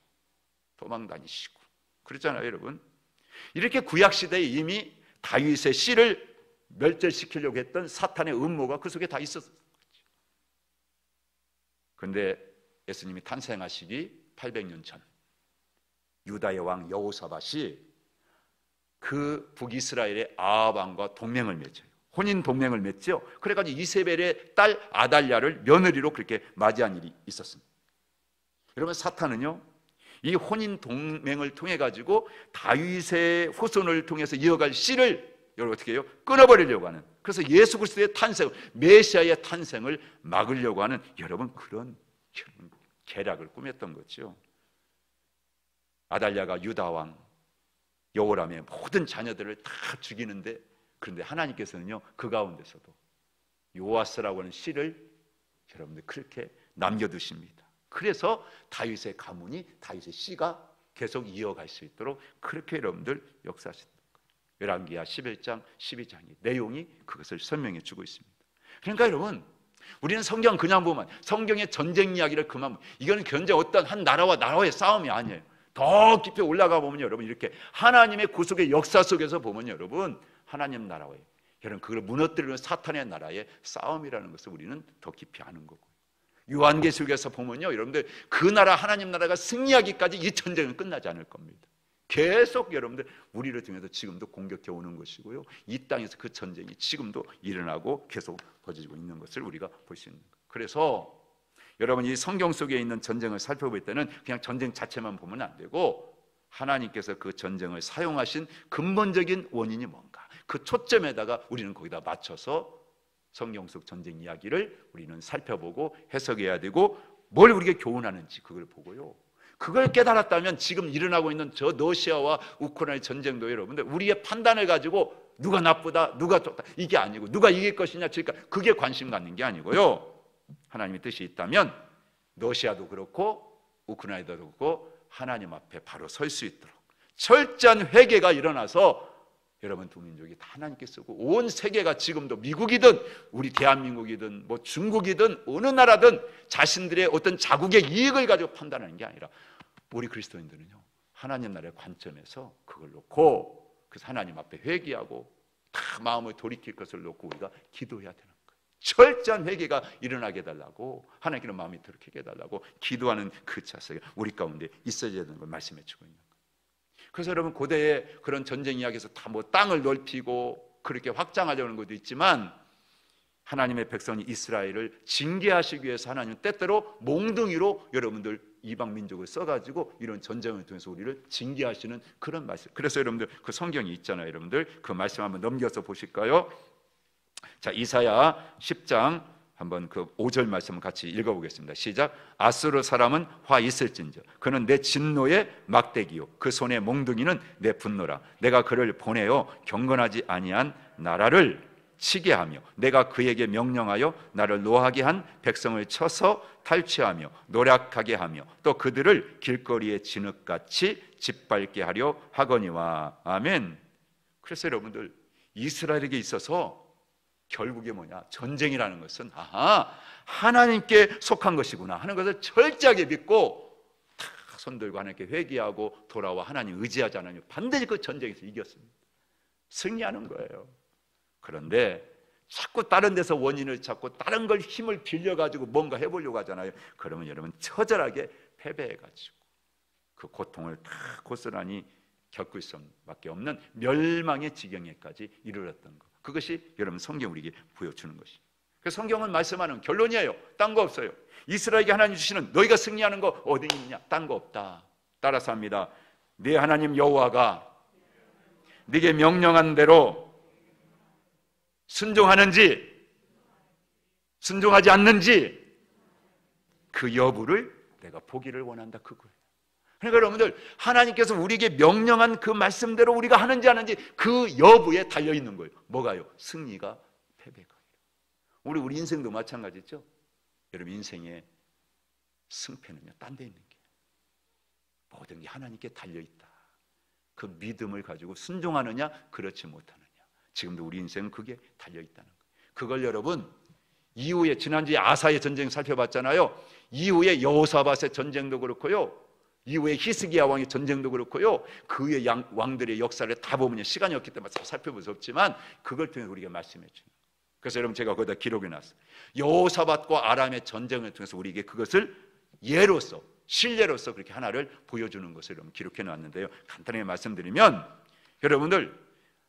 도망다니시고 그랬잖아요 여러분. 이렇게 구약시대에 이미 다윗의 씨를 멸절시키려고 했던 사탄의 음모가 그 속에 다 있었어요. 그런데 예수님이 탄생하시기 800년 전 유다의 왕 여호사밧이 그 북이스라엘의 아합 왕과 동맹을 맺어요. 혼인 동맹을 맺죠. 그래가지고 이세벨의 딸 아달랴를 며느리로 그렇게 맞이한 일이 있었습니다. 여러분 사탄은요 이 혼인 동맹을 통해 가지고 다윗의 후손을 통해서 이어갈 씨를 여러분 어떻게 해요? 끊어버리려고 하는, 그래서 예수 그리스도의 탄생, 메시아의 탄생을 막으려고 하는 여러분 그런 계략을 꾸몄던 거죠. 아달랴가 유다 왕 여호람의 모든 자녀들을 다 죽이는데, 그런데 하나님께서는요 그 가운데서도 요아스라고 하는 씨를 여러분들 그렇게 남겨두십니다. 그래서 다윗의 가문이, 다윗의 씨가 계속 이어갈 수 있도록 그렇게 여러분들 역사하신다. 열왕기하 11장 12장이 내용이 그것을 설명해 주고 있습니다. 그러니까 여러분, 우리는 성경 그냥 보면, 성경의 전쟁 이야기를 그만 보면, 이거는 견제 어떤 한 나라와 나라의 싸움이 아니에요. 더 깊이 올라가 보면 여러분, 이렇게 하나님의 구속의 역사 속에서 보면 여러분, 하나님 나라와의, 여러분 그걸 무너뜨리는 사탄의 나라의 싸움이라는 것을 우리는 더 깊이 아는 거고, 요한계시록에서 보면요 여러분들, 그 나라 하나님 나라가 승리하기까지 이 전쟁은 끝나지 않을 겁니다. 계속 여러분들 우리를 통해서 지금도 공격해 오는 것이고요, 이 땅에서 그 전쟁이 지금도 일어나고 계속 벌어지고 있는 것을 우리가 볼 수 있는 거예요. 그래서 여러분, 이 성경 속에 있는 전쟁을 살펴볼 때는 그냥 전쟁 자체만 보면 안 되고, 하나님께서 그 전쟁을 사용하신 근본적인 원인이 뭔가, 그 초점에다가 우리는 거기다 맞춰서 성경 속 전쟁 이야기를 우리는 살펴보고 해석해야 되고, 뭘 우리가 교훈하는지 그걸 보고요, 그걸 깨달았다면 지금 일어나고 있는 저 러시아와 우크라이나의 전쟁도 여러분들 우리의 판단을 가지고 누가 나쁘다 누가 좋다 이게 아니고, 누가 이길 것이냐 그러니까 그게 관심 갖는 게 아니고요, 하나님의 뜻이 있다면 러시아도 그렇고 우크라이나도 그렇고 하나님 앞에 바로 설 수 있도록 철저한 회개가 일어나서 여러분 두 민족이 다 하나님께 쓰고, 온 세계가 지금도 미국이든 우리 대한민국이든 뭐 중국이든 어느 나라든 자신들의 어떤 자국의 이익을 가지고 판단하는 게 아니라, 우리 그리스도인들은요 하나님 나라의 관점에서 그걸 놓고, 그래서 하나님 앞에 회개하고 다 마음을 돌이킬 것을 놓고 우리가 기도해야 되는 거예요. 철저한 회개가 일어나게 해달라고, 하나님께는 마음이 돌이키게 해달라고 기도하는 그 자세가 우리 가운데 있어야 되는 걸 말씀해 주고 있는 거예요. 그래서 여러분, 고대의 그런 전쟁 이야기에서 다 뭐 땅을 넓히고 그렇게 확장하려는 것도 있지만, 하나님의 백성이 이스라엘을 징계하시기 위해서 하나님은 때때로 몽둥이로 여러분들 이방 민족을 써가지고 이런 전쟁을 통해서 우리를 징계하시는 그런 말씀. 그래서 여러분들 그 성경이 있잖아요. 여러분들 그 말씀 한번 넘겨서 보실까요? 자, 이사야 10장 한번 그 5절 말씀을 같이 읽어보겠습니다. 시작. 아수르 사람은 화 있을진저, 그는 내 진노의 막대기요, 그 손의 몽둥이는 내 분노라. 내가 그를 보내어 경건하지 아니한 나라를 치게 하며, 내가 그에게 명령하여 나를 노하게 한 백성을 쳐서 탈취하며 노략하게 하며, 또 그들을 길거리의 진흙같이 짓밟게 하려 하거니와. 아멘. 그래서 여러분들, 이스라엘에게 있어서 결국에 뭐냐, 전쟁이라는 것은 하나님께 속한 것이구나 하는 것을 철저하게 믿고 다 손들고 하나님께 회개하고 돌아와 하나님 의지하지 않으면 반드시 그 전쟁에서 이겼습니다. 승리하는 거예요. 그런데 자꾸 다른 데서 원인을 찾고 다른 걸 힘을 빌려가지고 뭔가 해보려고 하잖아요. 그러면 여러분 처절하게 패배해가지고 그 고통을 다 고스란히 겪을 수밖에 없는 멸망의 지경에까지 이르렀던 것, 그것이 여러분 성경 우리에게 보여주는 것이에요. 그래서 성경은 말씀하는 결론이에요. 딴 거 없어요. 이스라엘에게 하나님 주시는 너희가 승리하는 거 어디 있느냐? 딴 거 없다. 따라서 합니다. 네 하나님 여호와가 네게 명령한 대로 순종하는지 순종하지 않는지 그 여부를 내가 보기를 원한다, 그거예요. 그러니까 여러분들, 하나님께서 우리에게 명령한 그 말씀대로 우리가 하는지 안 하는지 그 여부에 달려있는 거예요. 뭐가요? 승리가 패배가. 우리 인생도 마찬가지죠. 여러분, 인생의 승패는요 딴 데 있는 게, 모든 게 하나님께 달려있다. 그 믿음을 가지고 순종하느냐 그렇지 못하느냐, 지금도 우리 인생은 그게 달려있다는 거예요. 그걸 여러분, 이후에 지난주에 아사의 전쟁 살펴봤잖아요. 이후에 여호사밧의 전쟁도 그렇고요, 이후에 히스기야 왕의 전쟁도 그렇고요, 그 후에 왕들의 역사를 다 보면 시간이 없기 때문에 살펴볼 수 없지만 그걸 통해서 우리가 말씀해 주는 거예요. 그래서 여러분, 제가 거기다 기록해 놨어요. 여호사밧과 아람의 전쟁을 통해서 우리에게 그것을 예로서, 신뢰로서 그렇게 하나를 보여주는 것을 여러분 기록해 놨는데요, 간단하게 말씀드리면, 여러분들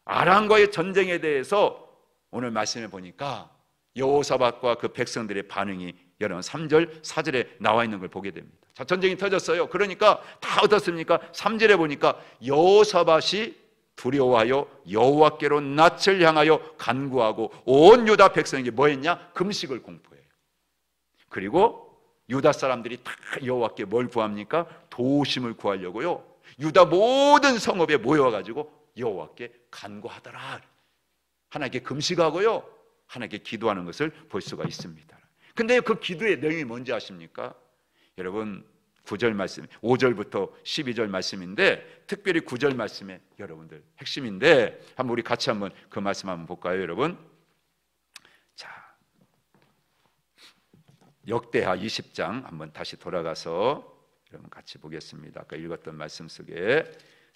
아람과의 전쟁에 대해서 오늘 말씀해 보니까 여호사밧과 그 백성들의 반응이 여러분 3절 4절에 나와 있는 걸 보게 됩니다. 자, 전쟁이 터졌어요. 그러니까 다 어떻습니까? 3절에 보니까 여호사밧이 두려워하여 여호와께로 낯을 향하여 간구하고 온 유다 백성에게 뭐 했냐? 금식을 공포해요. 그리고 유다 사람들이 다 여호와께 뭘 구합니까? 도우심을 구하려고요, 유다 모든 성읍에 모여가지고 여호와께 간구하더라. 하나님께 금식하고요, 하나님께 기도하는 것을 볼 수가 있습니다. 근데 그 기도의 내용이 뭔지 아십니까? 여러분 9절 말씀, 5절부터 12절 말씀인데, 특별히 9절 말씀에 여러분들 핵심인데, 한번 우리 같이 한번 그 말씀 한번 볼까요, 여러분? 자, 역대하 20장 한번 다시 돌아가서 여러분 같이 보겠습니다. 아까 읽었던 말씀 속에,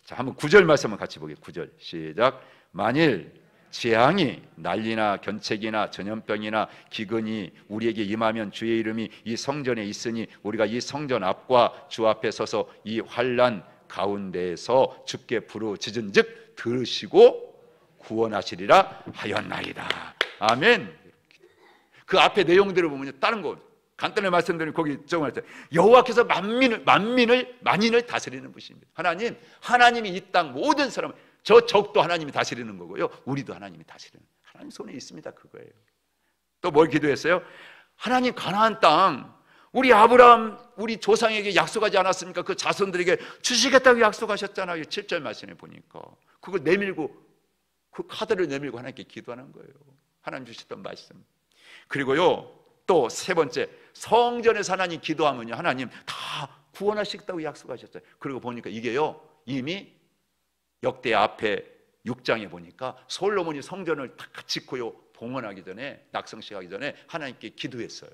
자, 한번 9절 말씀을 같이 보겠습니다. 9절 시작. 만일 재앙이 난리나 견책이나 전염병이나 기근이 우리에게 임하면 주의 이름이 이 성전에 있으니 우리가 이 성전 앞과 주 앞에 서서 이 환난 가운데에서 주께 부르짖은즉 들으시고 구원하시리라 하였나이다. 아멘. 그 앞에 내용들을 보면 다른 거 간단히 말씀드리면 거기 적어할 때 여호와께서 만인을 다스리는 분이십니다. 하나님이 이 땅 모든 사람을, 저 적도 하나님이 다스리는 거고요, 우리도 하나님이 다스리는, 하나님 손에 있습니다. 그거예요. 또 뭘 기도했어요? 하나님 가나안 땅 우리 아브라함 우리 조상에게 약속하지 않았습니까? 그 자손들에게 주시겠다고 약속하셨잖아요. 7절 말씀에 보니까 그걸 내밀고, 그 카드를 내밀고 하나님께 기도하는 거예요. 하나님 주셨던 말씀. 그리고요 또 세 번째, 성전에서 하나님 기도하면요 하나님 다 구원하시겠다고 약속하셨어요. 그리고 보니까 이게요 이미 역대 앞에 6장에 보니까 솔로몬이 성전을 다 짓고요 봉헌하기 전에, 낙성식하기 전에 하나님께 기도했어요.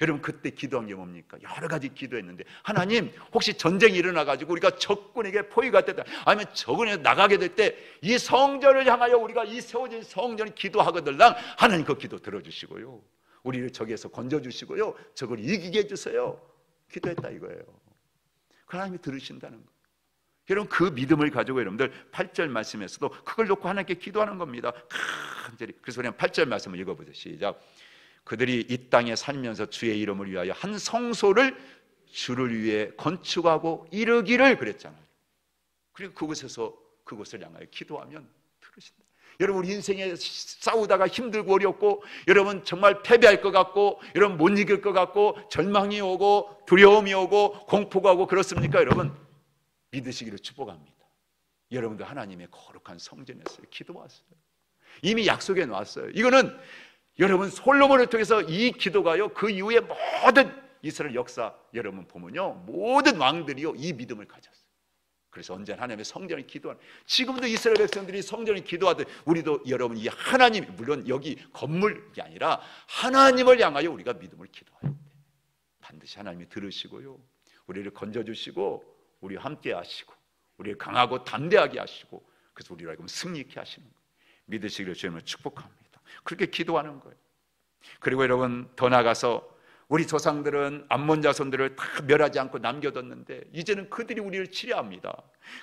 여러분 그때 기도한 게 뭡니까? 여러 가지 기도했는데, 하나님 혹시 전쟁이 일어나가지고 우리가 적군에게 포위가 됐다, 아니면 적군에게 나가게 될 때 이 성전을 향하여 우리가 이 세워진 성전을 기도하거들랑 하나님 그 기도 들어주시고요, 우리를 적에서 건져주시고요, 적을 이기게 해주세요. 기도했다 이거예요. 하나님이 들으신다는 거예요. 여러분 그 믿음을 가지고 여러분들 8절 말씀에서도 그걸 놓고 하나님께 기도하는 겁니다. 간절히. 그래서 그냥 8절 말씀을 읽어보세요. 시작. 그들이 이 땅에 살면서 주의 이름을 위하여 한 성소를 주를 위해 건축하고 이르기를 그랬잖아요. 그리고 그곳에서 그곳을 향하여 기도하면 들으신다. 여러분 우리 인생에 싸우다가 힘들고 어렵고, 여러분 정말 패배할 것 같고, 여러분 못 이길 것 같고, 절망이 오고 두려움이 오고 공포가 오고 그렇습니까? 여러분 믿으시기를 축복합니다. 여러분도 하나님의 거룩한 성전에서 기도왔어요. 이미 약속해 놨어요. 이거는 여러분 솔로몬을 통해서 이 기도가요 그 이후에 모든 이스라엘 역사 여러분 보면요 모든 왕들이요 이 믿음을 가졌어요. 그래서 언제나 하나님의 성전을 기도하는, 지금도 이스라엘 백성들이 성전을 기도하듯 우리도 여러분 이 하나님, 물론 여기 건물이 아니라 하나님을 향하여 우리가 믿음을 기도해야 돼. 반드시 하나님이 들으시고요 우리를 건져주시고 우리와 함께 하시고 우리를 강하고 담대하게 하시고, 그래서 우리를 승리케 하시는 거예요. 믿으시기를 주님을 축복합니다. 그렇게 기도하는 거예요. 그리고 여러분 더 나아가서 우리 조상들은 암몬 자손들을 다 멸하지 않고 남겨뒀는데 이제는 그들이 우리를 치려합니다.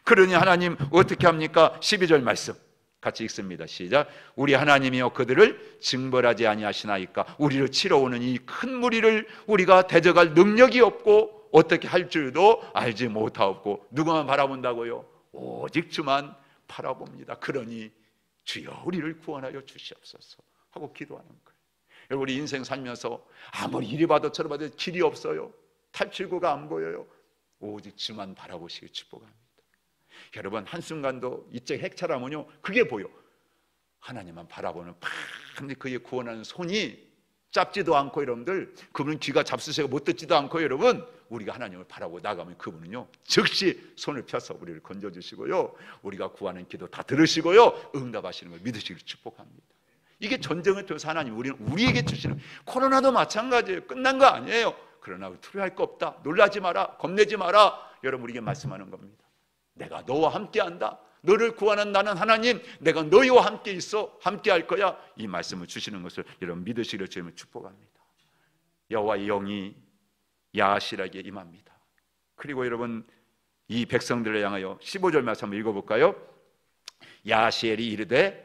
그러니 하나님 어떻게 합니까? 12절 말씀 같이 읽습니다. 시작. 우리 하나님이여 그들을 징벌하지 아니하시나이까? 우리를 치러 오는 이 큰 무리를 우리가 대적할 능력이 없고 어떻게 할 줄도 알지 못하옵고, 누구만 바라본다고요? 오직 주만 바라봅니다. 그러니 주여 우리를 구원하여 주시옵소서 하고 기도하는 거예요. 여러분 우리 인생 살면서 아무리 이리 봐도 저리 봐도 길이 없어요. 탈출구가 안 보여요. 오직 주만 바라보시길 축복합니다. 여러분 한순간도 이쪽 핵차라면요 그게 보여. 하나님만 바라보는 근데 그의 구원하는 손이 짧지도 않고, 여러분들 그분은 귀가 잡수셔서 못 듣지도 않고, 여러분 우리가 하나님을 바라보고 나가면 그분은요 즉시 손을 펴서 우리를 건져주시고요 우리가 구하는 기도 다 들으시고요 응답하시는 걸 믿으시길 축복합니다. 이게 전쟁을 통해서 하나님 우리는 우리에게 주시는, 코로나도 마찬가지예요. 끝난 거 아니에요. 그러나 두려워할 거 없다, 놀라지 마라, 겁내지 마라, 여러분 우리에게 말씀하는 겁니다. 내가 너와 함께한다, 너를 구하는 나는 하나님, 내가 너희와 함께 있어, 함께 할 거야, 이 말씀을 주시는 것을 여러분 믿으시기를 주님을 축복합니다. 여호와의 영이 야하실에게 임합니다. 그리고 여러분 이 백성들을 향하여 15절 말씀 한번 읽어볼까요? 야하시엘이 이르되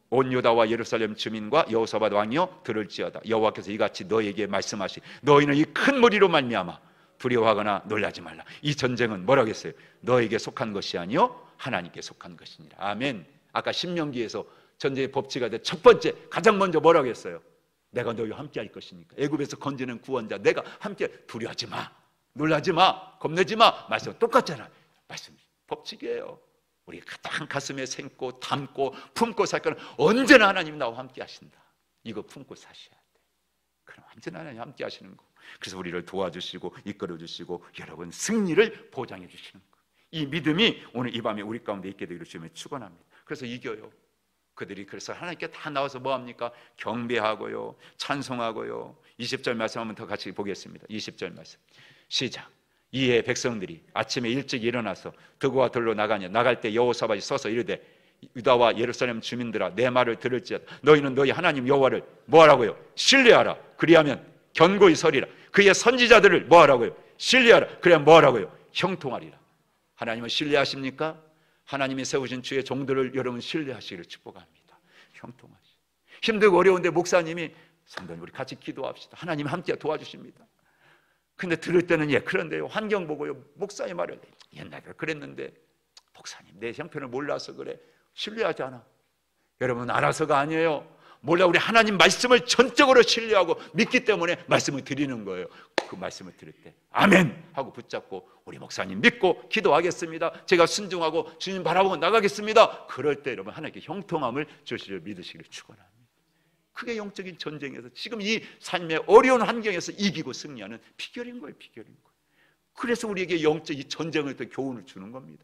온 유다와 예루살렘 주민과 여호사밧 왕이여 들을지어다. 여호와께서 이같이 너에게 말씀하시, 너희는 이 큰 무리로 말미암아 두려워하거나 놀라지 말라. 이 전쟁은 뭐라고 했어요? 너에게 속한 것이 아니요 하나님께 속한 것이니라. 아멘. 아까 신명기에서 전쟁의 법칙가 된 첫 번째 가장 먼저 뭐라고 했어요? 내가 너희와 함께 할 것이니까. 애굽에서 건지는 구원자 내가 함께, 두려워하지 마, 놀라지 마, 겁내지 마. 말씀 똑같잖아요. 말씀 법칙이에요. 우리 가장 가슴에 생고 담고 품고 살 거는 언제나 하나님 나와 함께 하신다. 이거 품고 사셔야 돼. 그럼 언제나 하나님 함께 하시는 거. 그래서 우리를 도와주시고 이끌어 주시고 여러분 승리를 보장해 주시는 거. 이 믿음이 오늘 이 밤에 우리 가운데 있게 되기를 주님의 축원합니다. 그래서 이겨요. 그들이 그래서 하나님께 다 나와서 뭐합니까? 경배하고요, 찬송하고요. 20절 말씀 한번 더 같이 보겠습니다. 20절 말씀 시작. 이에 백성들이 아침에 일찍 일어나서 드고와 들로 나가냐. 나갈 때 여호사밧이 서서 이르되 유다와 예루살렘 주민들아 내 말을 들을지어다. 너희는 너희 하나님 여호와를 뭐하라고요? 신뢰하라. 그리하면 견고히 서리라. 그의 선지자들을 뭐하라고요? 신뢰하라. 그래야 뭐하라고요? 형통하리라. 하나님을 신뢰하십니까? 하나님이 세우신 주의 종들을 여러분 신뢰하시기를 축복합니다. 형통하시. 힘들고 어려운데 목사님이 성도님 우리 같이 기도합시다. 하나님 함께 도와주십니다. 근데 들을 때는 그런데요 환경 보고요 목사님 말을 옛날에 그랬는데 목사님 내 형편을 몰라서 그래. 신뢰하지 않아. 여러분 알아서가 아니에요. 몰라. 우리 하나님 말씀을 전적으로 신뢰하고 믿기 때문에 말씀을 드리는 거예요. 그 말씀을 들을 때 아멘 하고 붙잡고 우리 목사님 믿고 기도하겠습니다. 제가 순종하고 주님 바라보고 나가겠습니다. 그럴 때 여러분 하나님께 형통함을 주시를 믿으시기를 축원합니다. 그게 영적인 전쟁에서 지금 이 삶의 어려운 환경에서 이기고 승리하는 비결인 거예요. 비결인 거예요. 그래서 우리에게 영적 이 전쟁을 또 교훈을 주는 겁니다.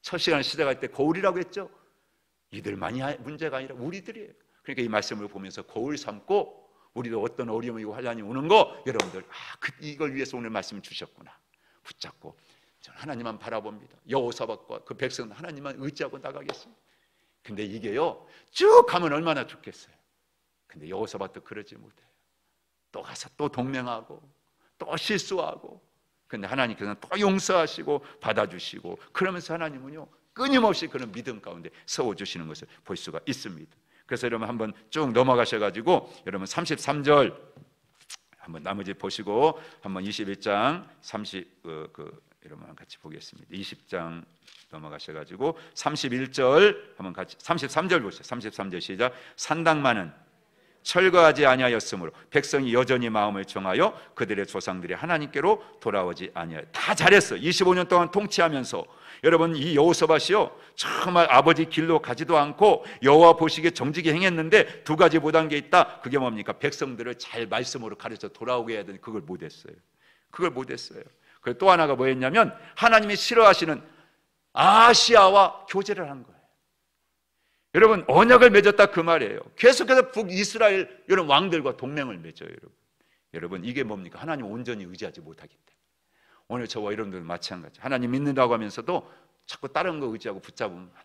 첫 시간을 시작할 때 거울이라고 했죠. 이들만이 문제가 아니라 우리들이에요. 그러니까 이 말씀을 보면서 거울 삼고 우리도 어떤 어려움이 환란이 오는 거 여러분들 이걸 위해서 오늘 말씀 주셨구나 붙잡고 저는 하나님만 바라봅니다. 여호사밧과 그 백성은 하나님만 의지하고 나가겠습니다. 근데 이게요 쭉 가면 얼마나 좋겠어요. 근데 여호사밧도 그러지 못해요. 또 가서 또 동맹하고 또 실수하고 근데 하나님께서는 또 용서하시고 받아주시고 그러면서 하나님은요 끊임없이 그런 믿음 가운데 세워주시는 것을 볼 수가 있습니다. 그래서 여러분 한번 쭉 넘어가셔가지고 여러분 33절 한번 나머지 보시고 한번 21장 30 여러분 같이 보겠습니다. 20장 넘어가셔가지고 31절 한번 같이 33절 보시죠. 33절 시작. 산당만은 철거하지 아니하였으므로 백성이 여전히 마음을 정하여 그들의 조상들이 하나님께로 돌아오지 아니하여. 다 잘했어. 25년 동안 통치하면서 여러분 이 여호사밧이요 정말 아버지 길로 가지도 않고 여호와 보시기에 정직히 행했는데 두 가지 못한 게 있다. 그게 뭡니까? 백성들을 잘 말씀으로 가르쳐 돌아오게 해야 되는데 그걸 못했어요. 그걸 못했어요. 그리고 또 하나가 뭐였냐면 하나님이 싫어하시는 아시아와 교제를 한 거예요. 여러분 언약을 맺었다 그 말이에요. 계속해서 북이스라엘 이런 왕들과 동맹을 맺어요. 여러분 이게 뭡니까? 하나님 온전히 의지하지 못하기 때문에. 오늘 저와 여러분들은 마찬가지. 하나님 믿는다고 하면서도 자꾸 다른 거 의지하고 붙잡으면 안 돼요.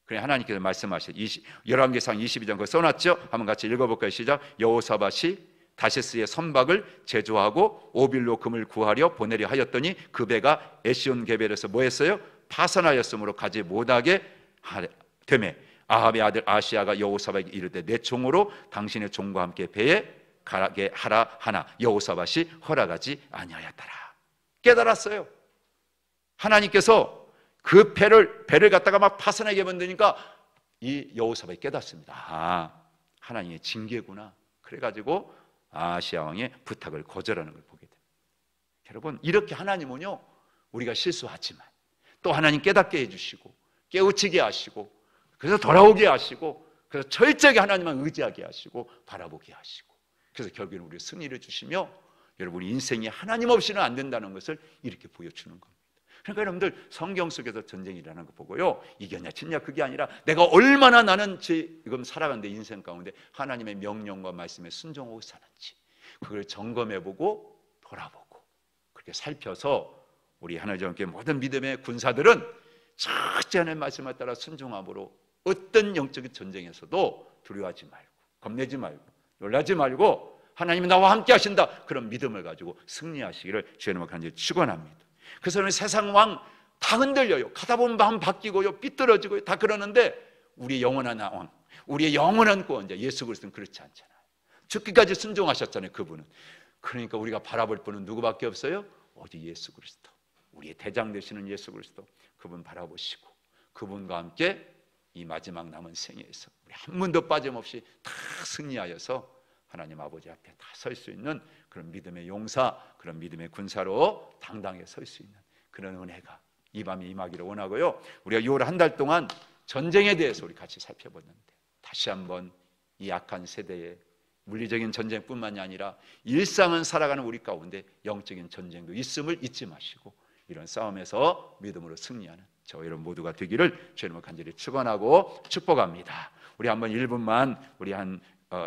그래 하나님께서 말씀하시죠. 열왕기상 22장 그거 써놨죠? 한번 같이 읽어볼까요? 시작. 여호사밧이 다시스의 선박을 제조하고 오빌로 금을 구하려 보내려 하였더니 그 배가 에시온 게벨에서 뭐 했어요? 파선하였으므로 가지 못하게 되매 아합의 아들 아시아가 여호사밧에게 이르되 내 종으로 당신의 종과 함께 배에 가게 하라 하나 여호사밧이 허락하지 아니하였더라. 깨달았어요. 하나님께서 그 배를 갖다가 막 파선하게 만드니까 이 여호사밧이 깨닫습니다. 하나님의 징계구나. 그래가지고 아시아 왕의 부탁을 거절하는 걸 보게 됩니다. 여러분 이렇게 하나님은요 우리가 실수하지만 또 하나님 깨닫게 해주시고 깨우치게 하시고 그래서 돌아오게 하시고 그래서 철저하게 하나님만 의지하게 하시고 바라보게 하시고 그래서 결국에는 우리 승리를 주시며 여러분 인생이 하나님 없이는 안 된다는 것을 이렇게 보여주는 겁니다. 그러니까 여러분들 성경 속에서 전쟁이라는 거 보고요 이겼냐 지냐 그게 아니라 내가 얼마나 나는 지금 살아가는데 인생 가운데 하나님의 명령과 말씀에 순종하고 사는지 그걸 점검해보고 돌아보고 그렇게 살펴서 우리 하나님 함께 모든 믿음의 군사들은 첫째 하나님의 말씀에 따라 순종함으로 어떤 영적인 전쟁에서도 두려워하지 말고 겁내지 말고 놀라지 말고 하나님이 나와 함께 하신다 그런 믿음을 가지고 승리하시기를 주님을 간절히 축원합니다. 그래서 세상 왕 다 흔들려요. 가다 보면 마음 바뀌고요 삐뚤어지고요 다 그러는데 우리의 영원한 왕 우리의 영원한 구원자 예수 그리스도는 그렇지 않잖아요. 죽기까지 순종하셨잖아요. 그분은. 그러니까 우리가 바라볼 분은 누구밖에 없어요? 오직 예수 그리스도. 우리의 대장 되시는 예수 그리스도 그분 바라보시고 그분과 함께 이 마지막 남은 생애에서 우리 한 번도 빠짐없이 다 승리하여서 하나님 아버지 앞에 다 설 수 있는 그런 믿음의 용사 그런 믿음의 군사로 당당히 설 수 있는 그런 은혜가 이 밤이 임하기를 원하고요. 우리가 6월 한 달 동안 전쟁에 대해서 우리 같이 살펴봤는데 다시 한번 이 악한 세대에 물리적인 전쟁뿐만이 아니라 일상은 살아가는 우리 가운데 영적인 전쟁도 있음을 잊지 마시고 이런 싸움에서 믿음으로 승리하는 저 여러분 모두가 되기를 주님을 간절히 축원하고 축복합니다. 우리 한번 1분만 우리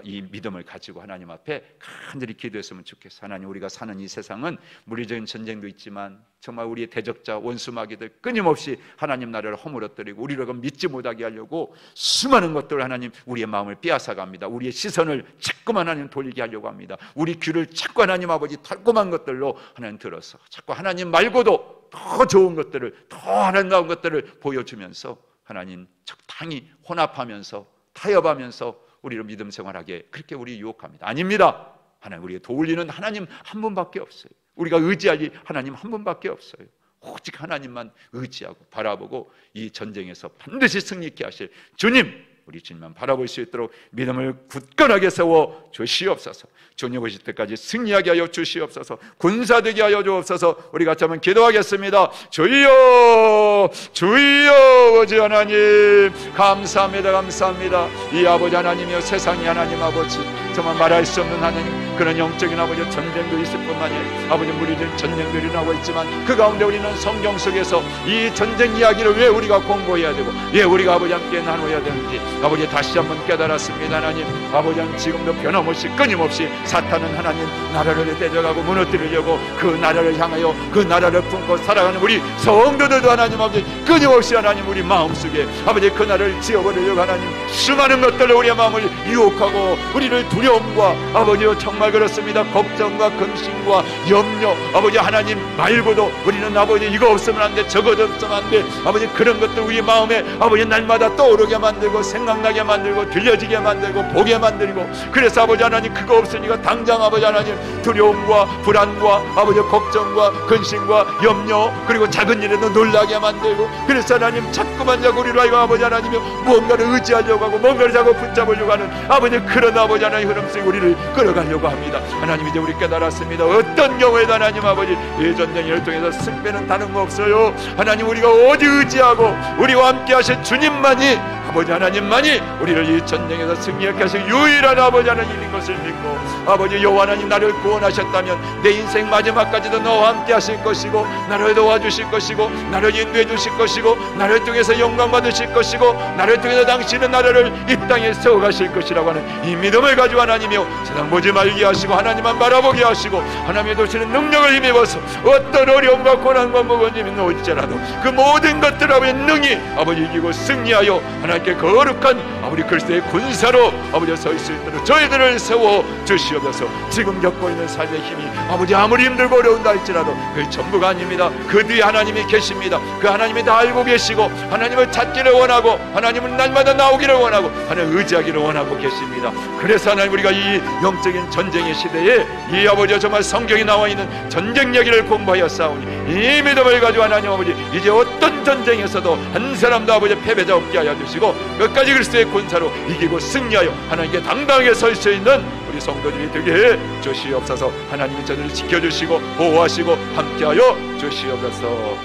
이 믿음을 가지고 하나님 앞에 간절히 기도했으면 좋겠어요. 하나님, 우리가 사는 이 세상은 물리적인 전쟁도 있지만 정말 우리의 대적자 원수 마귀들 끊임없이 하나님 나라를 허물어뜨리고 우리를 믿지 못하게 하려고 수많은 것들 하나님 우리의 마음을 빼앗아갑니다. 우리의 시선을 자꾸만 하나님 돌리게 하려고 합니다. 우리 귀를 자꾸 하나님 아버지 달콤한 것들로 하나님 들어서 자꾸 하나님 말고도 더 좋은 것들을, 더 아름다운 것들을 보여주면서 하나님 적당히 혼합하면서 타협하면서 우리로 믿음 생활하게 그렇게 우리 유혹합니다. 아닙니다. 하나님, 우리가 도울리는 하나님 한 분밖에 없어요. 우리가 의지할 하나님 한 분밖에 없어요. 오직 하나님만 의지하고 바라보고 이 전쟁에서 반드시 승리케 하실 주님, 우리 주님만 바라볼 수 있도록 믿음을 굳건하게 세워 주시옵소서. 주님 오실 때까지 승리하게 하여 주시옵소서. 군사되게 하여 주옵소서. 우리 같이 한번 기도하겠습니다. 주여, 주여, 아버지 하나님 감사합니다. 감사합니다. 이 아버지 하나님이여, 세상이 하나님 아버지 정말 말할 수 없는 하나님, 그런 영적인 아버지 전쟁도 있을 뿐만이 아니라 아버지 물리적인 전쟁도 일어나고 있지만 그 가운데 우리는 성경 속에서 이 전쟁 이야기를 왜 우리가 공부해야 되고 왜 우리가 아버지 함께 나눠야 되는지 아버지 다시 한번 깨달았습니다. 하나님 아버지, 지금도 변함없이 끊임없이 사탄은 하나님 나라를 대적하고 무너뜨리려고 그 나라를 향하여 그 나라를 품고 살아가는 우리 성도들도 하나님 아버지 끊임없이 하나님 우리 마음속에 아버지 그 나라를 지어버리려고 하나님 수많은 것들로 우리의 마음을 유혹하고 우리를 두려움과 아버지요 정말 그렇습니다. 걱정과 근심과 염려, 아버지 하나님 말고도 우리는 아버지 이거 없으면 안 돼, 저거 없으면 안 돼, 아버지 그런 것들 우리 마음에 아버지 날마다 떠오르게 만들고 생각나게 만들고 들려지게 만들고 보게 만들고, 그래서 아버지 하나님 그거 없으니까 당장 아버지 하나님 두려움과 불안과 아버지 걱정과 근심과 염려 그리고 작은 일에도 놀라게 만들고, 그래서 하나님 자꾸만 자꾸 우리로 하여금 아버지 하나님이 무언가를 의지하려고 하고 뭔가를 자꾸 붙잡으려고 하는 아버지 그런 아버지 하나님 흐름 속에 우리를 끌어가려고 합니다. 하나님 이제 우리 깨달았습니다. 어떤 경우에도 하나님 아버지 이 전쟁을 통해서 승리는 다른 거 없어요. 하나님 우리가 오직 의지하고 우리와 함께 하신 주님만이 아버지 하나님만이 우리를 이 전쟁에서 승리하게 하신 유일한 아버지 하나님인 것을 믿고, 아버지 여호와 하나님 나를 구원하셨다면 내 인생 마지막까지도 너와 함께 하실 것이고 나를 도와주실 것이고 나를 인도해 주실 것이고 나를 통해서 영광 받으실 것이고 나를 통해서 당신은 나라를 이 땅에 세워가실 것이라고 하는 이 믿음을 가지고 하나님이여 세상 보지 말게 하시고 하나님만 바라보게 하시고 하나님의 도시는 능력을 힘입어서 어떤 어려움과 고난과 무거움이 놓을지라도 그 모든 것들을 아버지 능히 아버지 이기고 승리하여 하나님께 거룩한 아버지 그리스도의 군사로 아버지 서 있을 때로 저희들을 세워 주시옵소서. 지금 겪고 있는 삶의 힘이 아버지 아무리 힘들고 어려운다 할지라도 그 전부가 아닙니다. 그 뒤에 하나님이 계십니다. 그 하나님이 다 알고 계시고 하나님을 찾기를 원하고 하나님은 날마다 나오기를 원하고 하나님 의지하기를 원하고 계십니다. 그래서 하나님 우리가 이 영적인 전쟁의 시대에 이 아버지 정말 성경에 나와 있는 전쟁 얘기를 공부하여 싸우니 이 믿음을 가지고 하나님 아버지 이제 어떤 전쟁에서도 한 사람도 아버지 패배자 없게 하여 주시고 끝까지 그리스도의 군사로 이기고 승리하여 하나님께 당당하게 설 수 있는 우리 성도들이 되게 해 주시옵소서. 하나님이 저들을 지켜주시고 보호하시고 함께하여 주시옵소서.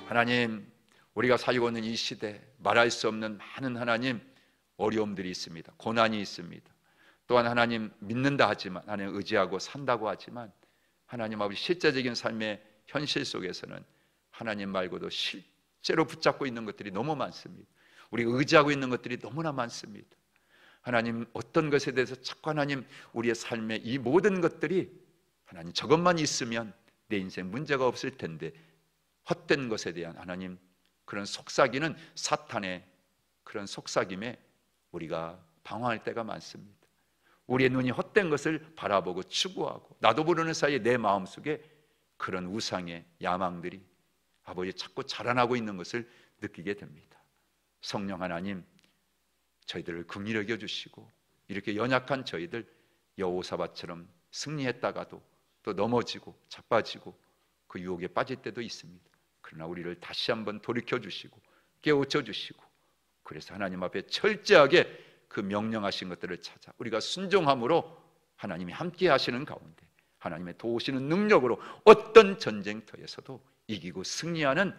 하나님 우리가 살고 있는 이 시대 말할 수 없는 많은 하나님 어려움들이 있습니다. 고난이 있습니다. 또한 하나님 믿는다 하지만 하나님 의지하고 산다고 하지만 하나님 아버지 실제적인 삶의 현실 속에서는 하나님 말고도 실제로 붙잡고 있는 것들이 너무 많습니다. 우리가 의지하고 있는 것들이 너무나 많습니다. 하나님 어떤 것에 대해서 자꾸 하나님 우리의 삶의 이 모든 것들이 하나님 저것만 있으면 내 인생 문제가 없을 텐데 헛된 것에 대한 하나님 그런 속삭이는 사탄의 그런 속삭임에 우리가 방황할 때가 많습니다. 우리의 눈이 헛된 것을 바라보고 추구하고 나도 모르는 사이에 내 마음속에 그런 우상의 야망들이 아버지 자꾸 자라나고 있는 것을 느끼게 됩니다. 성령 하나님 저희들을 긍휼히 여겨주시고 이렇게 연약한 저희들 여호사밧처럼 승리했다가도 또 넘어지고 자빠지고 그 유혹에 빠질 때도 있습니다. 그러나 우리를 다시 한번 돌이켜주시고 깨우쳐주시고 그래서 하나님 앞에 철저하게 그 명령하신 것들을 찾아 우리가 순종함으로 하나님이 함께 하시는 가운데 하나님의 도우시는 능력으로 어떤 전쟁터에서도 이기고 승리하는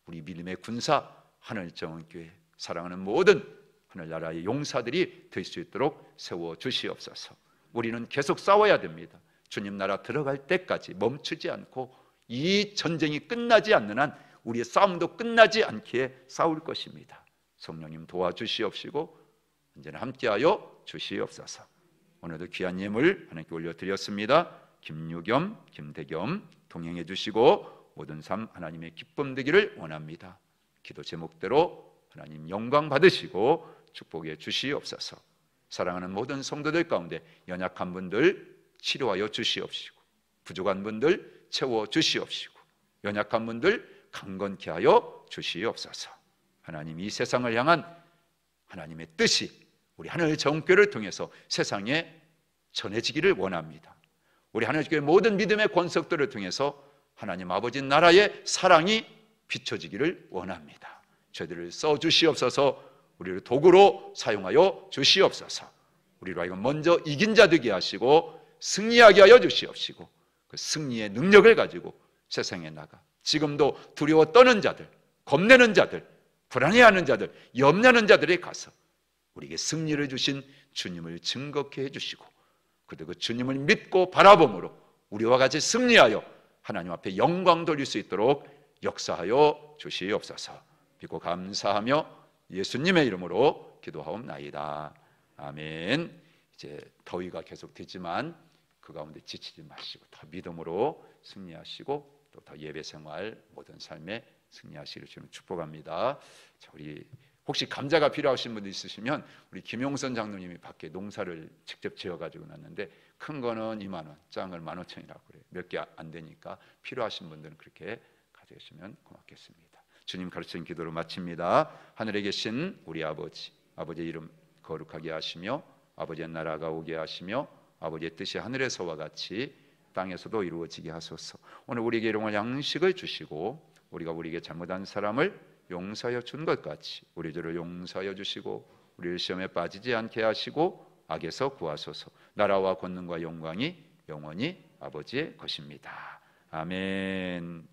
우리 믿음의 군사 하늘정원교회 사랑하는 모든 하늘나라의 용사들이 될 수 있도록 세워주시옵소서. 우리는 계속 싸워야 됩니다. 주님 나라 들어갈 때까지 멈추지 않고 이 전쟁이 끝나지 않는 한 우리의 싸움도 끝나지 않기에 싸울 것입니다. 성령님 도와주시옵시고 언제나 함께하여 주시옵소서. 오늘도 귀한 예물 하나님께 올려드렸습니다. 김유겸, 김대겸 동행해 주시고 모든 삶 하나님의 기쁨 되기를 원합니다. 기도 제목대로 하나님 영광 받으시고 축복해 주시옵소서. 사랑하는 모든 성도들 가운데 연약한 분들 치료하여 주시옵시고 부족한 분들 채워 주시옵시고 연약한 분들 강건케 하여 주시옵소서. 하나님 이 세상을 향한 하나님의 뜻이 우리 하늘정교회를 통해서 세상에 전해지기를 원합니다. 우리 하늘교회 모든 믿음의 권속들을 통해서 하나님 아버지 나라의 사랑이 비춰지기를 원합니다. 저희들을 써주시옵소서. 우리를 도구로 사용하여 주시옵소서. 우리로 하여금 먼저 이긴 자 되게 하시고 승리하게 하여 주시옵시고 그 승리의 능력을 가지고 세상에 나가 지금도 두려워 떠는 자들, 겁내는 자들, 불안해하는 자들, 염려하는 자들에 가서 우리에게 승리를 주신 주님을 증거케 해주시고 그들 그 주님을 믿고 바라봄으로 우리와 같이 승리하여 하나님 앞에 영광 돌릴 수 있도록 역사하여 주시옵소서. 믿고 감사하며 예수님의 이름으로 기도하옵나이다. 아멘. 이제 더위가 계속되지만 그 가운데 지치지 마시고 더 믿음으로 승리하시고 또 더 예배 생활 모든 삶에 승리하시기를 주님 축복합니다. 자, 우리 혹시 감자가 필요하신 분들 있으시면 우리 김용선 장로님이 밖에 농사를 직접 지어가지고 놨는데 큰 거는 2만 원, 작은 걸 15,000원이라고 그래요. 몇 개 안 되니까 필요하신 분들은 그렇게 가져가시면 고맙겠습니다. 주님 가르치는 기도로 마칩니다. 하늘에 계신 우리 아버지, 아버지의 이름 거룩하게 하시며 아버지의 나라가 오게 하시며 아버지의 뜻이 하늘에서와 같이 땅에서도 이루어지게 하소서. 오늘 우리에게 일용할 양식을 주시고 우리가 우리에게 잘못한 사람을 용서하여 준 것 같이 우리 죄를 용서하여 주시고 우리를 시험에 빠지지 않게 하시고 악에서 구하소서. 나라와 권능과 영광이 영원히 아버지의 것입니다. 아멘.